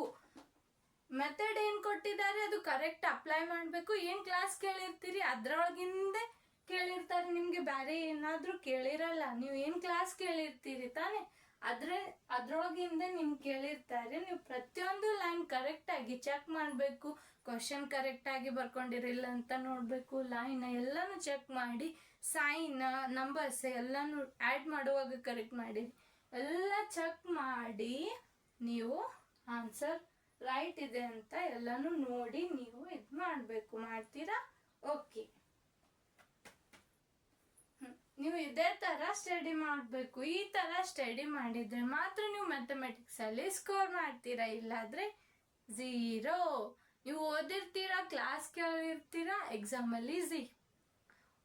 ಮೆಥಡ್ ಏನ್ ಕೊಟ್ಟಿದ್ದಾರೆ ಅದು ಕರೆಕ್ಟ್ ಅಪ್ಲೈ ಮಾಡ್ಬೇಕು. ಏನ್ ಕ್ಲಾಸ್ ಕೇಳಿರ್ತೀರಿ ಅದ್ರೊಳಗಿಂದ ಕೇಳಿರ್ತಾರೆ, ನಿಮ್ಗೆ ಬೇರೆ ಏನಾದ್ರೂ ಕೇಳಿರಲ್ಲ. ನೀವು ಏನ್ ಕ್ಲಾಸ್ ಕೇಳಿರ್ತೀರಿ ತಾನೆ, ಅದ್ರೊಳಗಿಂದ ನಿಮ್ ಕೇಳಿರ್ತಾರೆ. ನೀವು ಪ್ರತಿಯೊಂದು ಲೈನ್ ಕರೆಕ್ಟ್ ಆಗಿ ಚೆಕ್ ಮಾಡ್ಬೇಕು. ಕ್ವಶನ್ ಕರೆಕ್ಟ್ ಆಗಿ ಬರ್ಕೊಂಡಿರಿಲ್ಲ ಅಂತ ನೋಡ್ಬೇಕು. ಲೈನ್ ಎಲ್ಲಾನು ಚೆಕ್ ಮಾಡಿ, ಸೈನ್ ನಂಬರ್ಸ್ ಎಲ್ಲಾನು ಆಡ್ ಮಾಡುವಾಗ ಕರೆಕ್ಟ್ ಮಾಡಿ, ಎಲ್ಲ ಚೆಕ್ ಮಾಡಿ ನೀವು ಆನ್ಸರ್ ರೈಟ್ ಇದೆ ಅಂತ ಎಲ್ಲಾನು ನೋಡಿ ನೀವು ಇದು ಮಾಡ್ಬೇಕು. ಮಾಡ್ತೀರಾ? ಓಕೆ. ನೀವು ಇದೇ ತರ ಸ್ಟಡಿ ಮಾಡಬೇಕು. ಈ ತರ ಸ್ಟಡಿ ಮಾಡಿದ್ರೆ ಮಾತ್ರ ನೀವು ಮ್ಯಾಥಮೆಟಿಕ್ಸ್ ಅಲ್ಲಿ ಸ್ಕೋರ್ ಮಾಡ್ತೀರಾ, ಇಲ್ಲಾದ್ರೆ 0. ನೀವು ಓದಿರ್ತೀರಾ, ಕ್ಲಾಸ್ ಕೇಳಿರ್ತೀರಾ, ಎಕ್ಸಾಮ್ ಅಲ್ಲಿ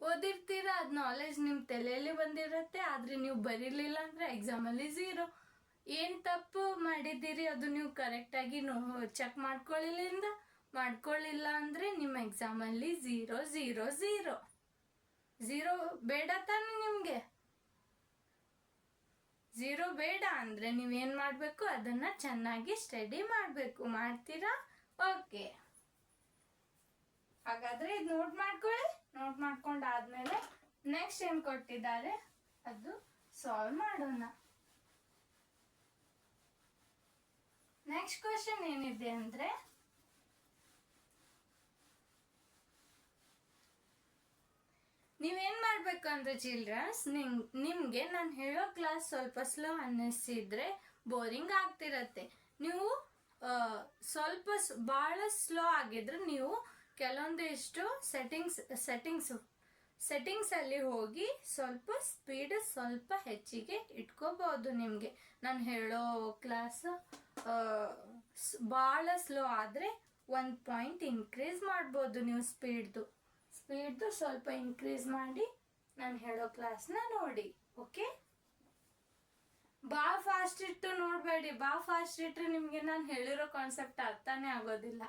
ಓದಿರ್ತೀರಾ, ಅದ್ ನಾಲೆಜ್ ನಿಮ್ ತಲೆಯಲ್ಲಿ ಬಂದಿರತ್ತೆ, ಆದ್ರೆ ನೀವು ಬರೀಲಿಲ್ಲ ಅಂದ್ರೆ ಎಕ್ಸಾಮ್ ಅಲ್ಲಿ 0. ಏನ್ ತಪ್ಪು ಮಾಡಿದ್ದೀರಿ ಅದು ನೀವು ಕರೆಕ್ಟ್ ಆಗಿ ಚೆಕ್ ಮಾಡ್ಕೊಳ್ಳಿಲ್ಲ ಅಂದ್ರೆ ನಿಮ್ಮ ಎಕ್ಸಾಮ್ ಅಲ್ಲಿ 0 0 0 0 ಬೇಡ ತಾನೆ ನಿಮ್ಗೆ? 0 ಬೇಡ ಅಂದ್ರೆ ನೀವೇನ್ ಮಾಡ್ಬೇಕು, ಅದನ್ನ ಚೆನ್ನಾಗಿ ಸ್ಟಡಿ ಮಾಡ್ಬೇಕು. ಮಾಡ್ತೀರಾ? ಓಕೆ. ಹಾಗಾದ್ರೆ ಇದು ನೋಟ್ ಮಾಡ್ಕೊಳ್ಳಿ. ನೋಟ್ ಮಾಡ್ಕೊಂಡಾದ್ಮೇಲೆ ನೆಕ್ಸ್ಟ್ ಏನ್ ಕೊಟ್ಟಿದ್ದಾರೆ ಅದು ಸಾಲ್ವ್ ಮಾಡೋಣ. ನೆಕ್ಸ್ಟ್ ಕ್ವಶನ್ ಏನಿದೆ ಅಂದ್ರೆ, ನೀವೇನ್ ಮಾಡ್ಬೇಕು ಅಂದ್ರೆ ಚಿಲ್ಡ್ರನ್ಸ್, ನಿಮ್ಗೆ ನಾನು ಹೇಳೋ ಕ್ಲಾಸ್ ಸ್ವಲ್ಪ ಸ್ಲೋ ಅನ್ನಿಸಿದ್ರೆ ಬೋರಿಂಗ್ ಆಗ್ತಿರತ್ತೆ. ನೀವು ಸ್ವಲ್ಪ ಬಹಳ ಸ್ಲೋ ಆಗಿದ್ರೆ ನೀವು ಕೆಲವೊಂದಿಷ್ಟು ಸೆಟ್ಟಿಂಗ್ಸ್ ಅಲ್ಲಿ ಹೋಗಿ ಸ್ವಲ್ಪ ಸ್ಪೀಡ್ ಸ್ವಲ್ಪ ಹೆಚ್ಚಿಗೆ ಇಟ್ಕೋಬಹುದು. ನಿಮ್ಗೆ ನಾನು ಹೇಳೋ ಕ್ಲಾಸ್ ಬಹಳ ಸ್ಲೋ ಆದ್ರೆ 1 ಪಾಯಿಂಟ್ ಇನ್ಕ್ರೀಸ್ ಮಾಡ್ಬೋದು. ನೀವು ಸ್ಪೀಡ್ದು ಸ್ವಲ್ಪ ಇನ್ಕ್ರೀಸ್ ಮಾಡಿ ನಾನು ಹೇಳೋ ಕ್ಲಾಸ್ನ ನೋಡಿ. ಓಕೆ? ಬಾ ಫಾಸ್ಟ್ ಇಟ್ಟು ನೋಡಬೇಡಿ. ಬಾ ಫಾಸ್ಟ್ ಇಟ್ಟರೆ ನಿಮ್ಗೆ ನಾನು ಹೇಳಿರೋ ಕಾನ್ಸೆಪ್ಟ್ ಅರ್ಥನೇ ಆಗೋದಿಲ್ಲ.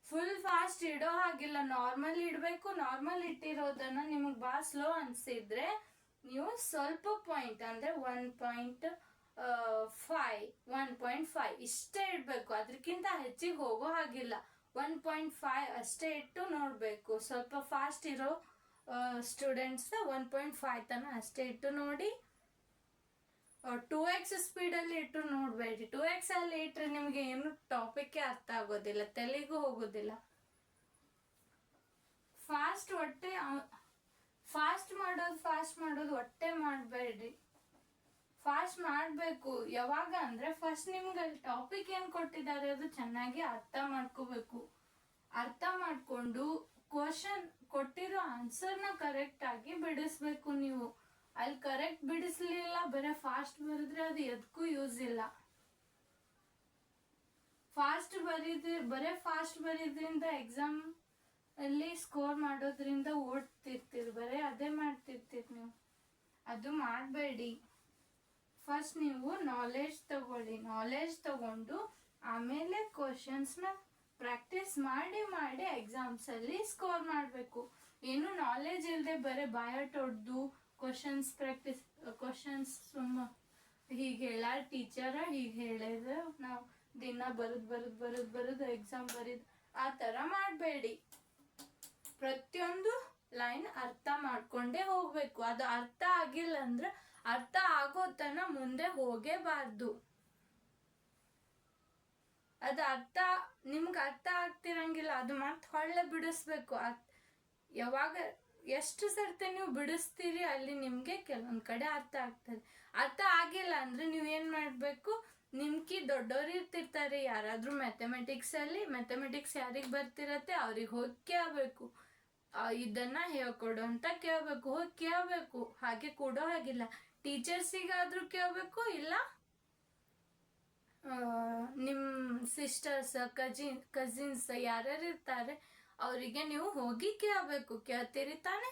ಫುಲ್ ಫಾಸ್ಟ್ ಇಡೋ ಹಾಗಿಲ್ಲ, ನಾರ್ಮಲ್ ಇಡಬೇಕು. ನಾರ್ಮಲ್ ಇಟ್ಟಿರೋದನ್ನ ನಿಮಗೆ ಬಾ ಸ್ಲೋ ಅನ್ಸಿದ್ರೆ ನೀವು ಸ್ವಲ್ಪ ಪಾಯಿಂಟ್ ಅಂದ್ರೆ 1.5 ಇಷ್ಟೇ ಇಡಬೇಕು. ಅದಕ್ಕಿಂತ ಹೆಚ್ಚಿಗೆ ಹೋಗೋ ಹಾಗಿಲ್ಲ. 1.5 ಅಷ್ಟೇ ಇಟ್ಟು ನೋಡಬೇಕು. ಸ್ವಲ್ಪ ಫಾಸ್ಟ್ ಇರೋ ಸ್ಟೂಡೆಂಟ್ಸ್ 1.5 ತನಕ ಅಷ್ಟೇ ಇಟ್ಟು ನೋಡಿ. 2x ಸ್ಪೀಡಲ್ಲಿ ಇಟ್ಟು ನೋಡಬೇಡಿ. 2x ಅಲ್ಲಿ ಇಟ್ಟರೆ ನಿಮಗೆ ಏನು ಟಾಪಿಕ್ಕೇ ಅರ್ಥ ಆಗೋದಿಲ್ಲ, ತಲೆಗೂ ಹೋಗೋದಿಲ್ಲ. ಫಾಸ್ಟ್ ಮಾಡೋದು ಒಟ್ಟೆ ಮಾಡಬೇಡ್ರಿ. ಫಾಸ್ಟ್ ಮಾಡಬೇಕು. ಯಾವಾಗ ಅಂದರೆ ಫಸ್ಟ್ ನಿಮ್ಗೆ ಅಲ್ಲಿ ಟಾಪಿಕ್ ಏನು ಕೊಟ್ಟಿದ್ದಾರೆ ಅದು ಚೆನ್ನಾಗಿ ಅರ್ಥ ಮಾಡ್ಕೋಬೇಕು. ಅರ್ಥ ಮಾಡಿಕೊಂಡು ಕ್ವಶನ್ ಕೊಟ್ಟಿರೋ ಆನ್ಸರ್ನ ಕರೆಕ್ಟಾಗಿ ಬಿಡಿಸ್ಬೇಕು ನೀವು. ಅಲ್ಲಿ ಕರೆಕ್ಟ್ ಬಿಡಿಸ್ಲಿಲ್ಲ, ಬರೀ ಫಾಸ್ಟ್ ಬರೆದ್ರೆ ಅದು ಎದಕ್ಕೂ ಯೂಸ್ ಇಲ್ಲ. ಬರೀ ಫಾಸ್ಟ್ ಬರೀದ್ರಿಂದ ಎಕ್ಸಾಮ್ ಅಲ್ಲಿ ಸ್ಕೋರ್ ಮಾಡೋದ್ರಿಂದ ಓಡ್ತಿರ್ತೀರಿ, ಬರೀ ಅದೇ ಮಾಡ್ತಿರ್ತೀರಿ ನೀವು. ಅದು ಮಾಡಬೇಡಿ. ಫಸ್ಟ್ ನೀವು ನಾಲೆಡ್ಜ್ ತಗೊಳ್ಳಿ. ನಾಲೆಡ್ಜ್ ತಗೊಂಡು ಆಮೇಲೆ ಕ್ವಶನ್ಸ್ನ ಪ್ರಾಕ್ಟೀಸ್ ಮಾಡಿ ಎಕ್ಸಾಮ್ಸಲ್ಲಿ ಸ್ಕೋರ್ ಮಾಡಬೇಕು. ಏನು ನಾಲೆಡ್ಜ್ ಇಲ್ಲದೆ ಬರೀ ಬಾಯಟ್ ಹೊಡೆದು ಕ್ವಶನ್ಸ್ ಸುಮ್ಮ ಹೀಗೆ ಹೇಳ ಟೀಚರ ಹೀಗೆ ಹೇಳಿದ್ರೆ ನಾವು ದಿನ ಬರೋದು ಎಕ್ಸಾಮ್ ಆ ಥರ ಮಾಡಬೇಡಿ. ಪ್ರತಿಯೊಂದು ಲೈನ್ ಅರ್ಥ ಮಾಡ್ಕೊಂಡೇ ಹೋಗ್ಬೇಕು. ಅದು ಅರ್ಥ ಆಗಿಲ್ಲ ಅಂದ್ರೆ ಅರ್ಥ ಆಗೋ ತನ ಮುಂದೆ ಹೋಗೇಬಾರ್ದು. ಅದು ನಿಮ್ಗೆ ಅರ್ಥ ಆಗ್ತಿರಂಗಿಲ್ಲ, ಅದು ಮತ್ತೆ ಹೊಳ್ಳೆ ಬಿಡಿಸ್ಬೇಕು. ಯಾವಾಗ ಎಷ್ಟು ಸರ್ತಿ ನೀವು ಬಿಡಿಸ್ತೀರಿ ಅಲ್ಲಿ ನಿಮಗೆ ಕೆಲವೊಂದು ಕಡೆ ಅರ್ಥ ಆಗ್ತದೆ. ಅರ್ಥ ಆಗಿಲ್ಲ ಅಂದ್ರೆ ನೀವು ಏನು ಮಾಡಬೇಕು, ನಿಮ್ಕಿ ದೊಡ್ಡವ್ರು ಇರ್ತಿರ್ತಾರೆ ಯಾರಾದರೂ ಮ್ಯಾಥಮೆಟಿಕ್ಸ್ ಯಾರಿಗೆ ಬರ್ತಿರತ್ತೆ ಅವ್ರಿಗೆ ಹೋಗಿ ಕೇಳಬೇಕು. ಇದನ್ನ ಹೇಳ್ಕೊಡು ಅಂತ ಕೇಳಬೇಕು, ಹೋಗಿ ಕೇಳಬೇಕು. ಹಾಗೆ ಕೊಡೋ ಹಾಗಿಲ್ಲ, ಟೀಚರ್ಸಿಗಾದ್ರೂ ಕೇಳಬೇಕು, ಇಲ್ಲ ನಿಮ್ಮ ಸಿಸ್ಟರ್ಸ್ ಕಜಿನ್ಸ್ ಯಾರ್ಯಾರು ಇರ್ತಾರೆ ಅವರಿಗೆ ನೀವು ಹೋಗಿ ಕೇಳಬೇಕು. ಕೇಳ್ತೀರಿ ತಾನೆ?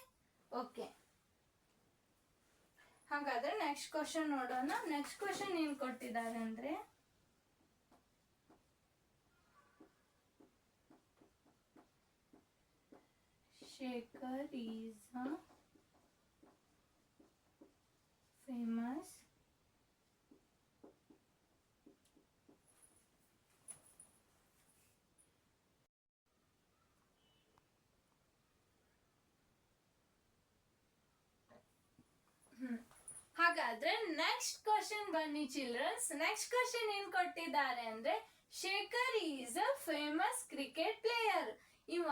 ಓಕೆ, ಹಾಗಾದ್ರೆ ನೆಕ್ಸ್ಟ್ ಕ್ವಶನ್ ನೋಡೋಣ. ನೆಕ್ಸ್ಟ್ ಕ್ವಶನ್ ಏನ್ ಕೊಟ್ಟಿದ್ದಾರೆ ಅಂದ್ರೆ, ಶೇಖರ್ ಈಸ್ ಅ famous ಹಾಗಾದ್ರೆ ನೆಕ್ಸ್ಟ್ ಕ್ವಶನ್ ಬನ್ನಿ ಚಿಲ್ಡ್ರನ್ಸ್. ನೆಕ್ಸ್ಟ್ ಕ್ವಶನ್ ಏನ್ ಕೊಟ್ಟಿದ್ದಾರೆ ಅಂದ್ರೆ, Shekhar is a famous cricket player. ಇವ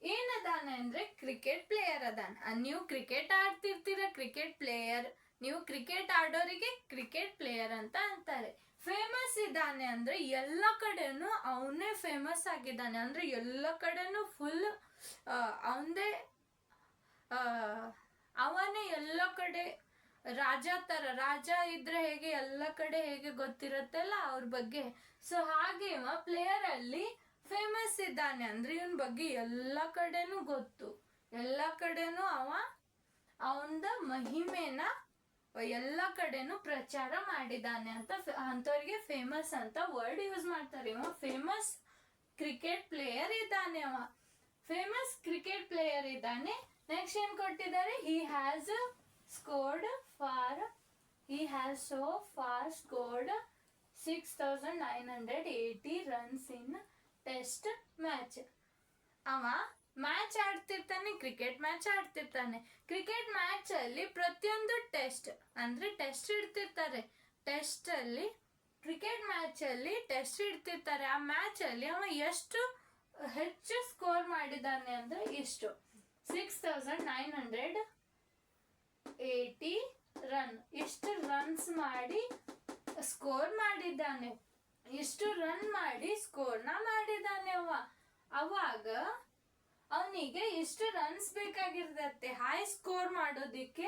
ಏನದಾನ ಅಂದ್ರೆ ಕ್ರಿಕೆಟ್ ಪ್ಲೇಯರ್ ಅದಾನ. ನೀವು ಕ್ರಿಕೆಟ್ ಆಡ್ತಿರ್ತೀರ, ಕ್ರಿಕೆಟ್ ಪ್ಲೇಯರ್. ನೀವು ಕ್ರಿಕೆಟ್ ಆಡೋರಿಗೆ ಕ್ರಿಕೆಟ್ ಪ್ಲೇಯರ್ ಅಂತ ಅಂತಾರೆ. ಫೇಮಸ್ ಇದ್ದಾನೆ ಅಂದ್ರೆ ಎಲ್ಲ ಕಡೆನೂ ಅವನೇ ಫೇಮಸ್ ಆಗಿದ್ದಾನೆ. ಅಂದ್ರೆ ಎಲ್ಲ ಕಡೆನೂ ಫುಲ್ ಅವನೇ ಎಲ್ಲ ಕಡೆ ರಾಜ ಇದ್ರೆ ಹೇಗೆ ಎಲ್ಲ ಕಡೆ ಹೇಗೆ ಗೊತ್ತಿರತ್ತಲ್ಲ ಅವ್ರ ಬಗ್ಗೆ. ಸೊ ಹಾಗೆ ಇವ ಪ್ಲೇಯರ್ ಅಲ್ಲಿ ಫೇಮಸ್ ಇದ್ದಾನೆ ಅಂದ್ರೆ ಇವನ್ ಬಗ್ಗೆ ಎಲ್ಲ ಕಡೆನೂ ಗೊತ್ತು. ಎಲ್ಲ ಕಡೆನೂ ಅವಂದ ಮಹಿಮೆನ ಎಲ್ಲ ಕಡೆನೂ ಪ್ರಚಾರ ಮಾಡಿದ್ದಾನೆ ಅಂತ ಅಂತವ್ರಿಗೆ ಫೇಮಸ್ ಅಂತ ವರ್ಡ್ ಯೂಸ್ ಮಾಡ್ತಾರೆ. ಇವ ಫೇಮಸ್ ಕ್ರಿಕೆಟ್ ಪ್ಲೇಯರ್ ಇದ್ದಾನೆ. ಫೇಮಸ್ ಕ್ರಿಕೆಟ್ ಪ್ಲೇಯರ್ ಇದ್ದಾನೆ. ನೆಕ್ಸ್ಟ್ ಏನ್ ಕೊಟ್ಟಿದ್ದಾರೆ, he has so far scored 6,980 runs in test match. ಅವ ಮ್ಯಾಚ್ ಆಡ್ತಿರ್ತಾನೆ, ಕ್ರಿಕೆಟ್ ಮ್ಯಾಚ್ ಆಡ್ತಿರ್ತಾನೆ. ಕ್ರಿಕೆಟ್ ಮ್ಯಾಚ್ ಅಲ್ಲಿ ಪ್ರತಿಯೊಂದು ಟೆಸ್ಟ್ ಇಡ್ತಿರ್ತಾರೆ. ಕ್ರಿಕೆಟ್ ಮ್ಯಾಚ್ ಅಲ್ಲಿ ಟೆಸ್ಟ್ ಇಡ್ತಿರ್ತಾರೆ. ಆ ಮ್ಯಾಚ್ ಅಲ್ಲಿ ಅವ ಎಷ್ಟು ಹೆಚ್ಚು ಸ್ಕೋರ್ ಮಾಡಿದ್ದಾನೆ ಅಂದ್ರೆ ಇಷ್ಟು 6,980 ರನ್. ಇಷ್ಟು ರನ್ಸ್ ಮಾಡಿ ಸ್ಕೋರ್ ಮಾಡಿದ್ದಾನೆ. ಇಷ್ಟು ರನ್ ಮಾಡಿ ಸ್ಕೋರ್ನ ಮಾಡಿದ್ದಾನೆ. ಅವಾಗ ಅವನಿಗೆ ಇಷ್ಟು ರನ್ಸ್ ಬೇಕಾಗಿರ್ತತೆ ಹೈ ಸ್ಕೋರ್ ಮಾಡೋದಿಕ್ಕೆ.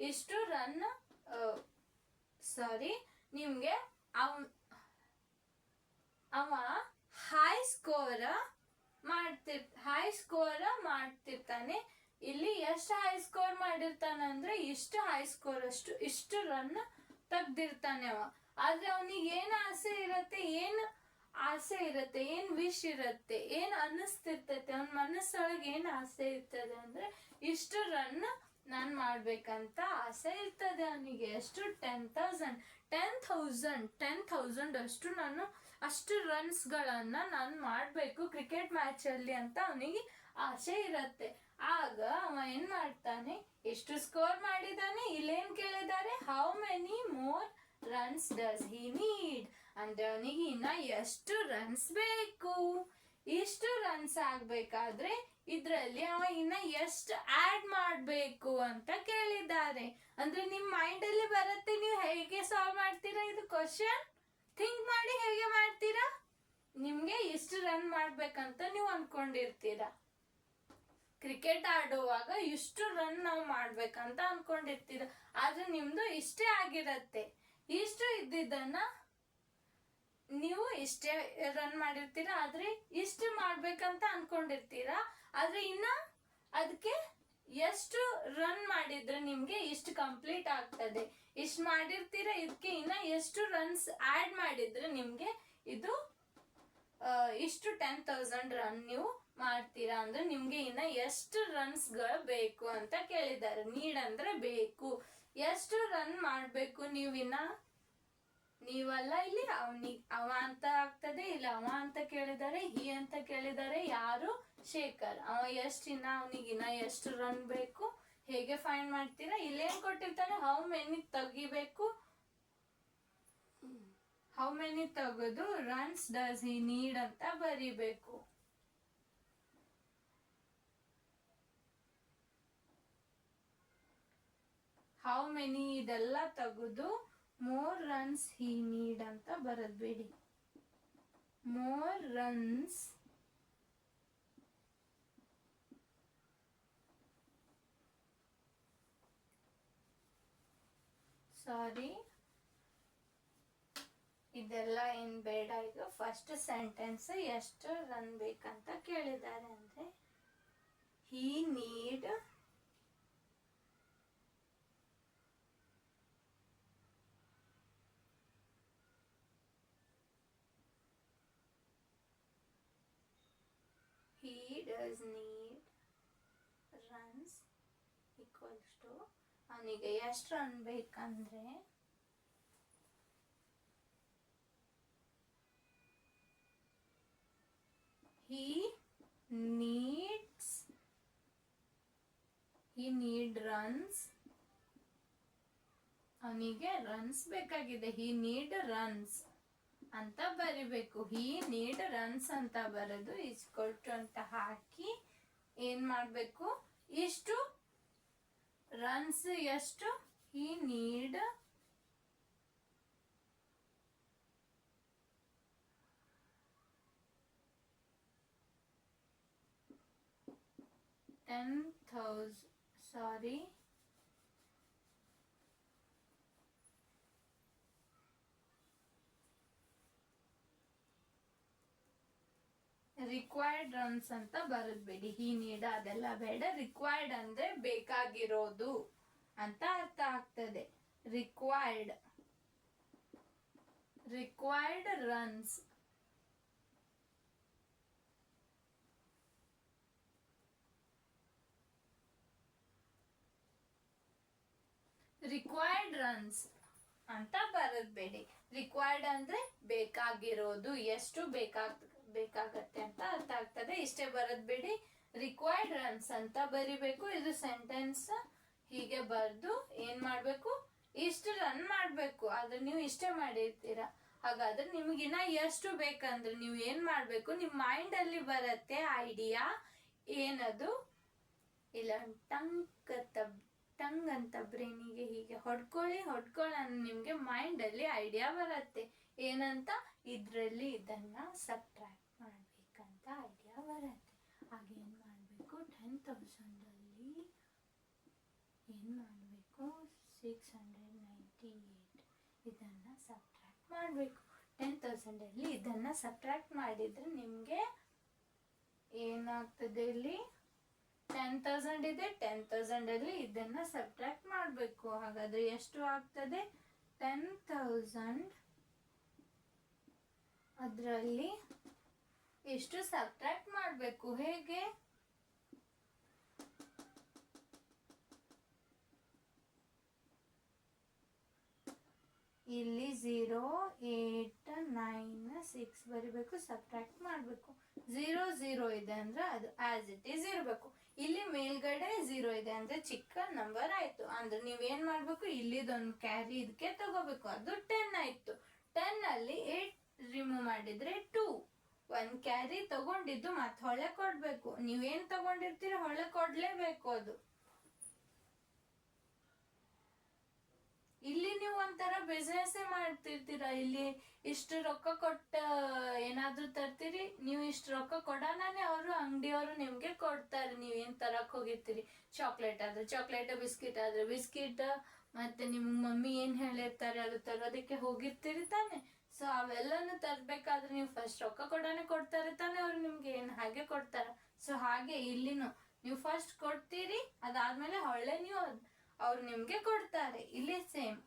ಇಷ್ಟು ರನ್ ನಿಮ್ಗೆ ಅವ ಹೈ ಸ್ಕೋರ್ ಮಾಡ್ತಿರ್ತಾನೆ. ಇಲ್ಲಿ ಎಷ್ಟು ಹೈ ಸ್ಕೋರ್ ಮಾಡಿರ್ತಾನೆ ಅಂದ್ರೆ ಇಷ್ಟು ಹೈ ಸ್ಕೋರ್ ಇಷ್ಟು ರನ್ ತೆಗ್ದಿರ್ತಾನೆ ಅವ. ಆದ್ರೆ ಅವನಿಗೆ ಏನ್ ಆಸೆ ಇರತ್ತೆ, ಏನ್ ವಿಶ್ ಇರತ್ತೆ, ಏನ್ ಅನ್ನಿಸ್ತಿರ್ತೈತೆ ಅವನ ಮನಸ್ಸೊಳಗೆ ಏನ್ ಆಸೆ ಇರ್ತದೆ ಅಂದ್ರೆ ಇಷ್ಟು ರನ್ ನಾನ್ ಮಾಡ್ಬೇಕಂತ ಆಸೆ ಇರ್ತದೆ ಅವನಿಗೆ. ಎಷ್ಟು 10,000 ಅಷ್ಟು ರನ್ಸ್ ಗಳನ್ನ ನಾನು ಮಾಡ್ಬೇಕು ಕ್ರಿಕೆಟ್ ಮ್ಯಾಚ್ ಅಲ್ಲಿ ಅಂತ ಅವನಿಗೆ ಆಸೆ ಇರತ್ತೆ. ಆಗ ಅವ ಏನ್ ಮಾಡ್ತಾನೆ, ಎಷ್ಟು ಸ್ಕೋರ್ ಮಾಡಿದಾನೆ. ಇಲ್ಲೇನ್ ಕೇಳಿದ್ದಾರೆ, how many more runs does he need? ಅಂದ್ರೆ ಅವನಿಗೆ ಇನ್ನ ಎಷ್ಟು ರನ್ಸ್ ಬೇಕು? ಇಷ್ಟು ರನ್ಸ್ ಆಗ್ಬೇಕಾದ್ರೆ ಇದ್ರಲ್ಲಿ ಅವ ಇನ್ನ ಎಷ್ಟು ಆಡ್ ಮಾಡ್ಬೇಕು ಅಂತ ಕೇಳಿದ್ದಾರೆ. ಅಂದ್ರೆ ನಿಮ್ ಮೈಂಡ್ ಅಲ್ಲಿ ಬರುತ್ತೆ, ನೀವು ಹೇಗೆ ಸಾಲ್ವ್ ಮಾಡ್ತೀರಾ ಇದು ಕ್ವಶನ್? ಥಿಂಕ್ ಮಾಡಿ ಹೇಗೆ ಮಾಡ್ತೀರಾ? ನಿಮ್ಗೆ ಇಷ್ಟು ರನ್ ಮಾಡ್ಬೇಕಂತ ನೀವು ಅನ್ಕೊಂಡಿರ್ತೀರಾ. ಕ್ರಿಕೆಟ್ ಆಡುವಾಗ ಇಷ್ಟು ರನ್ ನಾವು ಮಾಡ್ಬೇಕಂತ ಅನ್ಕೊಂಡಿರ್ತೀರ, ಆದ್ರೆ ನಿಮ್ದು ಇಷ್ಟೇ ಆಗಿರತ್ತೆ. ಇಷ್ಟು ಇದ್ದಿದ್ದನ್ನ ನೀವು ಇಷ್ಟೇ ರನ್ ಮಾಡಿರ್ತೀರಾ, ಆದ್ರೆ ಇಷ್ಟು ಮಾಡ್ಬೇಕಂತ ಅನ್ಕೊಂಡಿರ್ತೀರಾ. ಆದ್ರೆ ಇನ್ನ ಅದಕ್ಕೆ ಎಷ್ಟು ರನ್ ಮಾಡಿದ್ರೆ ನಿಮ್ಗೆ ಇಷ್ಟು ಕಂಪ್ಲೀಟ್ ಆಗ್ತದೆ, ಇಷ್ಟು ಮಾಡಿರ್ತೀರಾ, ಇದಕ್ಕೆ ಇನ್ನ ಎಷ್ಟು ರನ್ಸ್ ಆಡ್ ಮಾಡಿದ್ರೆ ನಿಮ್ಗೆ ಇದು ಇಷ್ಟು 10,000 ರನ್ ನೀವು ಮಾಡ್ತೀರಾ. ಅಂದ್ರೆ ನಿಮ್ಗೆ ಇನ್ನ ಎಷ್ಟು ರನ್ಸ್ ಗಳು ಬೇಕು ಅಂತ ಕೇಳಿದ್ದಾರೆ. ನೀಡ್ ಅಂದ್ರೆ ಬೇಕು, ಎಷ್ಟು ರನ್ ಮಾಡ್ಬೇಕು ನೀವಿನ್ನ. ನೀವಲ್ಲ, ಇಲ್ಲಿ ಅವ ಅಂತ ಆಗ್ತದೆ, ಇಲ್ಲ ಅವ ಅಂತ ಕೇಳಿದ್ದಾರೆ, ಹಿ ಅಂತ ಕೇಳಿದ್ದಾರೆ. ಯಾರು? ಶೇಖರ್. ಅವ ಎಷ್ಟಿನ್ನ, ಅವನಿಗಿನ್ನ ಎಷ್ಟು ರನ್ ಬೇಕು ಹೇಗೆ ಫೈಂಡ್ ಮಾಡ್ತೀರಾ? ಇಲ್ಲೇನ್ ಕೊಟ್ಟಿರ್ತಾನೆ, ಹೌ ಮೆನಿ ತೆಗಿಬೇಕು, ಹೌ ಮೆನಿ ತೆಗೆದು ರನ್ಸ್ ಡಸ್ ಹಿ ನೀಡ್ ಅಂತ ಬರಿಬೇಕು. ಹೌ ಮೆನಿ ಇದೆಲ್ಲ ತೆಗೆದು ಮೋರ್ ರನ್ಸ್ ಹಿ ನೀಡ್ ಅಂತ ಬರದ್ಬೇಡಿ. ಮೋರ್ ರನ್ಸ್ ಸಾರಿ, ಇದೆಲ್ಲ ಏನ್ ಬೇಡ. ಈಗ ಫಸ್ಟ್ ಸೆಂಟೆನ್ಸ್ ಎಷ್ಟು ರನ್ ಬೇಕಂತ ಕೇಳಿದ್ದಾರೆ. ಅಂದ್ರೆ he need he does need runs equals to, ಅವನಿಗೆ ಎಷ್ಟು ರನ್ ಬೇಕಂದ್ರೆ he need runs, ಅವನಿಗೆ ರನ್ಸ್ ಬೇಕಾಗಿದೆ. he need runs ಅಂತ ಬರಿಬೇಕು. he need runs ಅಂತ ಬರೆದು ಈಕ್ವಲ್ ಟು ಅಂತ ಹಾಕಿ ಏನ್ ಮಾಡ್ಬೇಕು, ಇಷ್ಟು ರನ್ಸ್ ಎಷ್ಟು, he need 10,000 sorry, required runs ಅಂತ ಬರದ್ಬೇಡಿ. ಹಿ ನೀಡ್ ಅದೆಲ್ಲ ಬೇಡ. ರಿಕ್ವೈರ್ಡ್ ಅಂದ್ರೆ ಬೇಕಾಗಿರೋದು ಅಂತ ಅರ್ಥ ಆಗ್ತದೆ. Required runs. ರಿಕ್ವೈರ್ಡ್ ರನ್ಸ್ ಅಂತ ಬರದ್ಬೇಡಿ. ರಿಕ್ವೈರ್ಡ್ ಅಂದ್ರೆ ಬೇಕಾಗಿರೋದು, ಎಷ್ಟು ಬೇಕಾಗತ್ತೆ ಅಂತ ಅರ್ಥ ಆಗ್ತದೆ. ಇಷ್ಟೇ ಬರದ್ಬೇಡಿ. ರಿಕ್ವೈರ್ಡ್ ರನ್ಸ್ ಅಂತ ಬರಿಬೇಕು. ಇದು ಸೆಂಟೆನ್ಸ್ ಹೀಗೆ ಬರ್ದು ಏನ್ ಮಾಡ್ಬೇಕು, ಇಷ್ಟು ರನ್ ಮಾಡ್ಬೇಕು. ಆದ್ರೆ ನೀವು ಇಷ್ಟೇ ಮಾಡಿರ್ತೀರಾ. ಹಾಗಾದ್ರೆ ನಿಮ್ಗಿನ್ನ ಎಷ್ಟು ಬೇಕಂದ್ರೆ ನೀವು ಏನ್ ಮಾಡ್ಬೇಕು, ನಿಮ್ ಮೈಂಡ್ ಅಲ್ಲಿ ಬರತ್ತೆ ಐಡಿಯಾ. ಏನದು, ಇಲ್ಲ ಟಂಗ್ ಅಂತ ಬ್ರೈನಿಗೆ ಹೀಗೆ ಹೊಡ್ಕೊಳ್ಳಿ ನಿಮ್ಗೆ ಮೈಂಡ್ ಅಲ್ಲಿ ಐಡಿಯಾ ಬರತ್ತೆ. ಏನಂತ, ಇದ್ರಲ್ಲಿ ಇದನ್ನ ಸಬ್ಟ್ರಾಕ್ಟ್ ಮಾಡ್ಬೇಕಂತ ಐಡಿಯಾ ಬರತ್ತೆ. ಹಾಗೇನ್ ಮಾಡ್ಬೇಕು, 10,000 ಅಲ್ಲಿ ಏನ್ ಮಾಡ್ಬೇಕು, 698 ಇದನ್ನ ಸಬ್ಟ್ರಾಕ್ಟ್ ಮಾಡ್ಬೇಕು. 10,000 ಅಲ್ಲಿ ಇದನ್ನ ಸಬ್ಟ್ರಾಕ್ಟ್ ಮಾಡಿದ್ರೆ ನಿಮ್ಗೆ ಏನಾಗ್ತದೆ, ಇಲ್ಲಿ 10,000 ಇದೆ. 10,000 ಅಲ್ಲಿ ಇದನ್ನ ಸಬ್ಟ್ರಾಕ್ಟ್ ಮಾಡ್ಬೇಕು. ಹಾಗಾದ್ರೆ ಎಷ್ಟು ಆಗ್ತದೆ, 10,000 ಅದರಲ್ಲಿ ಎಷ್ಟು ಸಬ್ಟ್ರಾಕ್ಟ್ ಮಾಡ್ಬೇಕು. ಹೇಗೆ, ಇಲ್ಲಿ 0 8 9 6 ಬರಿಬೇಕು, ಸಬ್ಟ್ರಾಕ್ಟ್ ಮಾಡಬೇಕು. 0 0 ಇದೆ ಅಂದ್ರೆ ಅದು ಆಸ್ ಇಟ್ ಈಸ್ ಇರಬೇಕು. ಇಲ್ಲಿ ಮೇಲ್ಗಡೆ 0 ಇದೆ ಅಂದ್ರೆ ಚಿಕ್ಕ ನಂಬರ್ ಆಯ್ತು. ಅಂದ್ರೆ ನೀವೇನ್ ಮಾಡ್ಬೇಕು, ಇಲ್ಲಿದೊಂದು ಕ್ಯಾರಿ ಇದಕ್ಕೆ ತಗೋಬೇಕು, ಅದು 10 ಆಯ್ತು. 10 ಅಲ್ಲಿ 8 ರಿಮೂವ್ ಮಾಡಿದ್ರೆ 2. ಒಂದ್ ಕ್ಯಾರಿ ತಗೊಂಡಿದ್ದು ಮತ್ತೆ ಹೊಳೆ ಕೊಡ್ಬೇಕು. ನೀವೇನ್ ತಗೊಂಡಿರ್ತೀರ ಹೊಳೆ ಕೊಡ್ಲೇಬೇಕು ಅದು. ಇಲ್ಲಿ ನೀವು ಒಂಥರ ಬಿಸ್ನೆಸ್ ಮಾಡ್ತಿರ್ತೀರ. ಇಲ್ಲಿ ಇಷ್ಟು ರೊಕ್ಕ ಕೊಟ್ಟ ಏನಾದ್ರೂ ತರ್ತೀರಿ, ನೀವು ಇಷ್ಟು ರೊಕ್ಕ ಕೊಡೋಣನೆ ಅವರು ಅಂಗಡಿಯವರು ನಿಮ್ಗೆ ಕೊಡ್ತಾರೆ. ನೀವೇನ್ ತರಕ್ ಹೋಗಿರ್ತೀರಿ, ಚಾಕ್ಲೇಟ್ ಆದ್ರೆ ಚಾಕ್ಲೇಟ್, ಬಿಸ್ಕಿಟ್ ಆದ್ರೆ ಬಿಸ್ಕಿಟ್, ಮತ್ತೆ ನಿಮ್ ಮಮ್ಮಿ ಏನ್ ಹೇಳಿರ್ತಾರೆ ಅದು ತರೋದಕ್ಕೆ ಹೋಗಿರ್ತೀರಿ ತಾನೆ. ಸೊ ಅವೆಲ್ಲನು ತರ್ಬೇಕಾದ್ರೆ ನೀವು ಫಸ್ಟ್ ರೊಕ್ಕ ಕೊಡೋನೆ ಕೊಡ್ತಾರೆ ತಾನೆ ಅವ್ರು ನಿಮ್ಗೆ, ಏನ್ ಹಾಗೆ ಕೊಡ್ತಾರ. ಸೊ ಹಾಗೆ ಇಲ್ಲಿನು ನೀವು ಫಸ್ಟ್ ಕೊಡ್ತೀರಿ, ಅದಾದ್ಮೇಲೆ ಹೊಳ್ಳೆ ನೀವು ಅವ್ರು ನಿಮ್ಗೆ ಕೊಡ್ತಾರೆ. ಇಲ್ಲಿ ಸೇಮ್.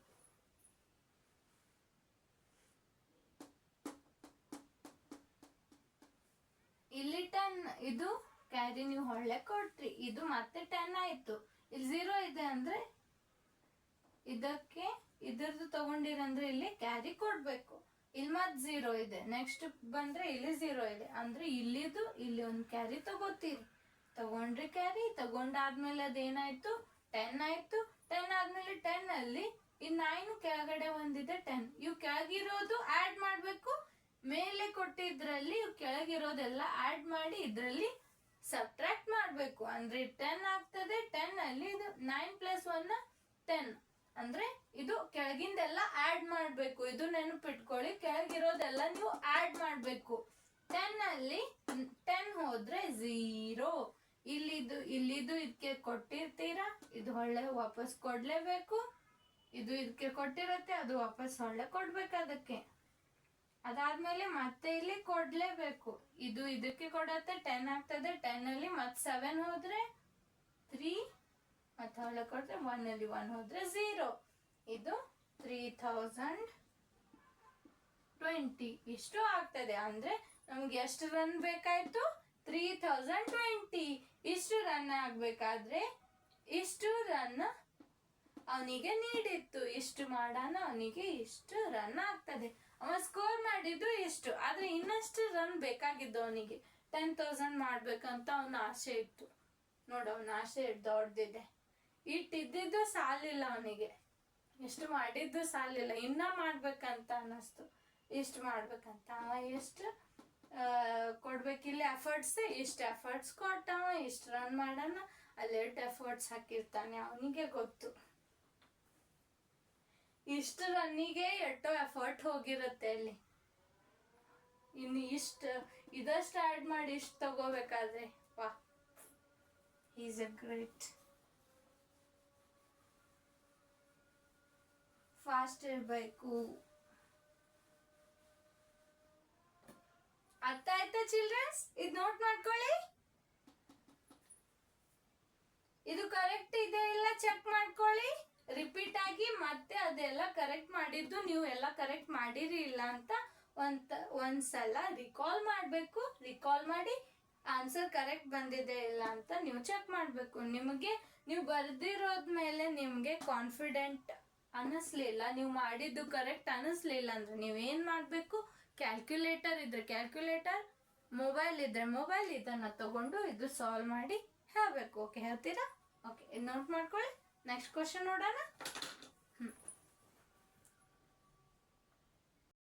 ಇಲ್ಲಿ 10 ಇದು ಕ್ಯಾರಿ ನೀವು ಹೊಳ್ಳೆ ಕೊಟ್ರಿ, ಇದು ಮತ್ತೆ 10 ಆಯ್ತು. ಇಲ್ಲಿ 0 ಇದೆ ಅಂದ್ರೆ ಇದಕ್ಕೆ ಇದ್ರದ್ದು ತಗೊಂಡಿರಂದ್ರೆ ಇಲ್ಲಿ ಕ್ಯಾರಿ ಕೊಡ್ಬೇಕು. ಇಲ್ಲಿ ಮತ್ 0 ಇದೆ, ನೆಕ್ಸ್ಟ್ ಬಂದ್ರೆ ಇಲ್ಲಿ 0 ಇದೆ ಅಂದ್ರೆ ಇಲ್ಲಿದು ಇಲ್ಲಿ ಒಂದು ಕ್ಯಾರಿ ತಗೋತೀರಿ. ತಗೊಂಡ್ರಿ ಕ್ಯಾರಿ, ತಗೊಂಡಾದ್ಮೇಲೆ ಅದೇನಾಯ್ತು 10 ಆಯ್ತು. 10 ಆದ್ಮೇಲೆ 10 ಅಲ್ಲಿ ಈ 9 ಕೆಳಗಡೆ ಒಂದಿದೆ 10, ಇವು ಕೆಳಗಿರೋದು ಆಡ್ ಮಾಡ್ಬೇಕು. ಮೇಲೆ ಕೊಟ್ಟಿದ್ರಲ್ಲಿ ಇವು ಕೆಳಗಿರೋದೆಲ್ಲ ಆಡ್ ಮಾಡಿ ಇದ್ರಲ್ಲಿ ಸಬ್ಟ್ರಾಕ್ಟ್ ಮಾಡ್ಬೇಕು. ಅಂದ್ರೆ 10 ಆಗ್ತದೆ. 10 ಅಲ್ಲಿ ಇದು 9 + 1 10 ಅಂದ್ರೆ ಇದು ಕೆಳಗಿಂದೆಲ್ಲ ಆಡ್ ಮಾಡ್ಬೇಕು. ಇದು ನೆನಪಿಟ್ಕೊಳ್ಳಿ, ಕೆಳಗಿರೋದೆಲ್ಲ ನೀವು ಆಡ್ ಮಾಡ್ಬೇಕು. 10 ಅಲ್ಲಿ 10 ಹೋದ್ರೆ 0. ಇಲ್ಲಿದು ಇದಕ್ಕೆ ಕೊಟ್ಟಿರ್ತೀರಾ, ಇದು ಹೊಳ್ಳೆ ವಾಪಸ್ ಕೊಡ್ಲೇಬೇಕು. ಇದು ಇದಕ್ಕೆ ಕೊಟ್ಟಿರತ್ತೆ, ಅದು ವಾಪಸ್ ಹೊಳ್ಳೆ ಕೊಡ್ಬೇಕು ಅದಕ್ಕೆ. ಅದಾದ್ಮೇಲೆ ಮತ್ತೆ ಇಲ್ಲಿ ಕೊಡ್ಲೇಬೇಕು. ಇದು ಇದಕ್ಕೆ ಕೊಡತ್ತೆ 10 ಆಗ್ತದೆ. 10 ಅಲ್ಲಿ ಮತ್ತೆ 7 ಹೋದ್ರೆ 3, ಮತ್ತೆ ಹೊಳ್ಳೆ ಕೊಟ್ರೆ 1 ಅಲ್ಲಿ 1 ಹೋದ್ರೆ 0. ಇದು 3020 ಇಷ್ಟು ಆಗ್ತದೆ. ಅಂದ್ರೆ ನಮ್ಗೆ ಎಷ್ಟು ರನ್ ಬೇಕಾಯ್ತು, 3020. ಇಷ್ಟು ರನ್ ಆಗ್ಬೇಕಾದ್ರೆ ಇಷ್ಟು ರನ್ ಅವನಿಗೆ ನೀಡಿತ್ತು, ಇಷ್ಟು ಮಾಡೋಣ ಅವನಿಗೆ ಇಷ್ಟು ರನ್ ಆಗ್ತದೆ. ಅವ ಸ್ಕೋರ್ ಮಾಡಿದ್ದು ಇಷ್ಟು, ಆದ್ರೆ ಇನ್ನಷ್ಟು ರನ್ ಬೇಕಾಗಿದ್ದು ಅವನಿಗೆ 10,000 ಮಾಡ್ಬೇಕಂತ ಅವನ ಆಸೆ ಇತ್ತು. ನೋಡ ಅವನ ಆಸೆ ದೊಡ್ಡದಿದೆ. ಇಟ್ಟಿದ್ದು ಸಾಲಿಲ್ಲ ಅವನಿಗೆ, ಎಷ್ಟು ಮಾಡಿದ್ದು ಸಾಲಿಲ್ಲ, ಇನ್ನ ಮಾಡ್ಬೇಕಂತ ಅನ್ನಿಸ್ತು. ಇಷ್ಟು ಮಾಡ್ಬೇಕಂತ ಅವ ಎಷ್ಟು ಕೊಡ್ಬೇಕಿಲ್ಲ ಎಫರ್ಟ್ಸ್, ಇಷ್ಟು ಎಫರ್ಟ್ಸ್ ಕೊಟ್ಟವ, ಇಷ್ಟು ರನ್ ಮಾಡೋಣ. ಅಲ್ಲಿ ಎಷ್ಟು ಎಫರ್ಟ್ಸ್ ಹಾಕಿರ್ತಾನೆ ಅವನಿಗೆ ಗೊತ್ತು. ಇಷ್ಟು ರನ್ನಿಗೆ ಎಷ್ಟೋ ಎಫರ್ಟ್ ಹೋಗಿರುತ್ತೆ ಅಲ್ಲಿ. ಇನ್ನು ಇದಷ್ಟು ಆಡ್ ಮಾಡಿ ಇಷ್ಟು ತಗೋಬೇಕಾದ್ರೆ ವಾ, ಈಸ್ ಎ ಗ್ರೇಟ್. ಫಾಸ್ಟ್ ಇರಬೇಕು. ಅರ್ಥ ಆಯ್ತಾ ಚಿಲ್ಡ್ರನ್ಸ್? ಇದು ನೋಟ್ ಮಾಡ್ಕೊಳ್ಳಿ. ಇದು ಕರೆಕ್ಟ್ ಇದೆ ಇಲ್ಲ ಚೆಕ್ ಮಾಡ್ಕೊಳ್ಳಿ. ರಿಪೀಟ್ ಆಗಿ ಮತ್ತೆ ಅದೆಲ್ಲ ಕರೆಕ್ಟ್ ಮಾಡಿದ್ದು ನೀವು ಎಲ್ಲ ಕರೆಕ್ಟ್ ಮಾಡಿರಿ ಇಲ್ಲ ಅಂತ ಒಂದ್ಸಲ ರಿಕಾಲ್ ಮಾಡ್ಬೇಕು. ರಿಕಾಲ್ ಮಾಡಿ ಆನ್ಸರ್ ಕರೆಕ್ಟ್ ಬಂದಿದೆ ಇಲ್ಲ ಅಂತ ನೀವು ಚೆಕ್ ಮಾಡ್ಬೇಕು. ನಿಮಗೆ ನೀವು ಬರ್ದಿರೋದ್ ಮೇಲೆ ನಿಮ್ಗೆ ಕಾನ್ಫಿಡೆಂಟ್ ಅನ್ನಿಸ್ಲಿಲ್ಲ, ನೀವು ಮಾಡಿದ್ದು ಕರೆಕ್ಟ್ ಅನ್ನಿಸ್ಲಿಲ್ಲ ಅಂದ್ರೆ ನೀವೇನ್ ಮಾಡ್ಬೇಕು, ಕ್ಯಾಲ್ಕುಲೇಟರ್ ಇದ್ರೆ ಕ್ಯಾಲ್ಕುಲೇಟರ್, ಮೊಬೈಲ್ ಇದ್ರೆ ಮೊಬೈಲ್, ಇದನ್ನ ತಗೊಂಡು ಇದು ಸಾಲ್ವ್ ಮಾಡಿ ಹೇಳ್ಬೇಕು. ಓಕೆ ಹೇಳ್ತೀರಾ? ಓಕೆ, ಇದು ನೋಟ್ ಮಾಡ್ಕೊಳ್ಳಿ. ನೆಕ್ಸ್ಟ್ ಕ್ವಶನ್ ನೋಡೋಣ.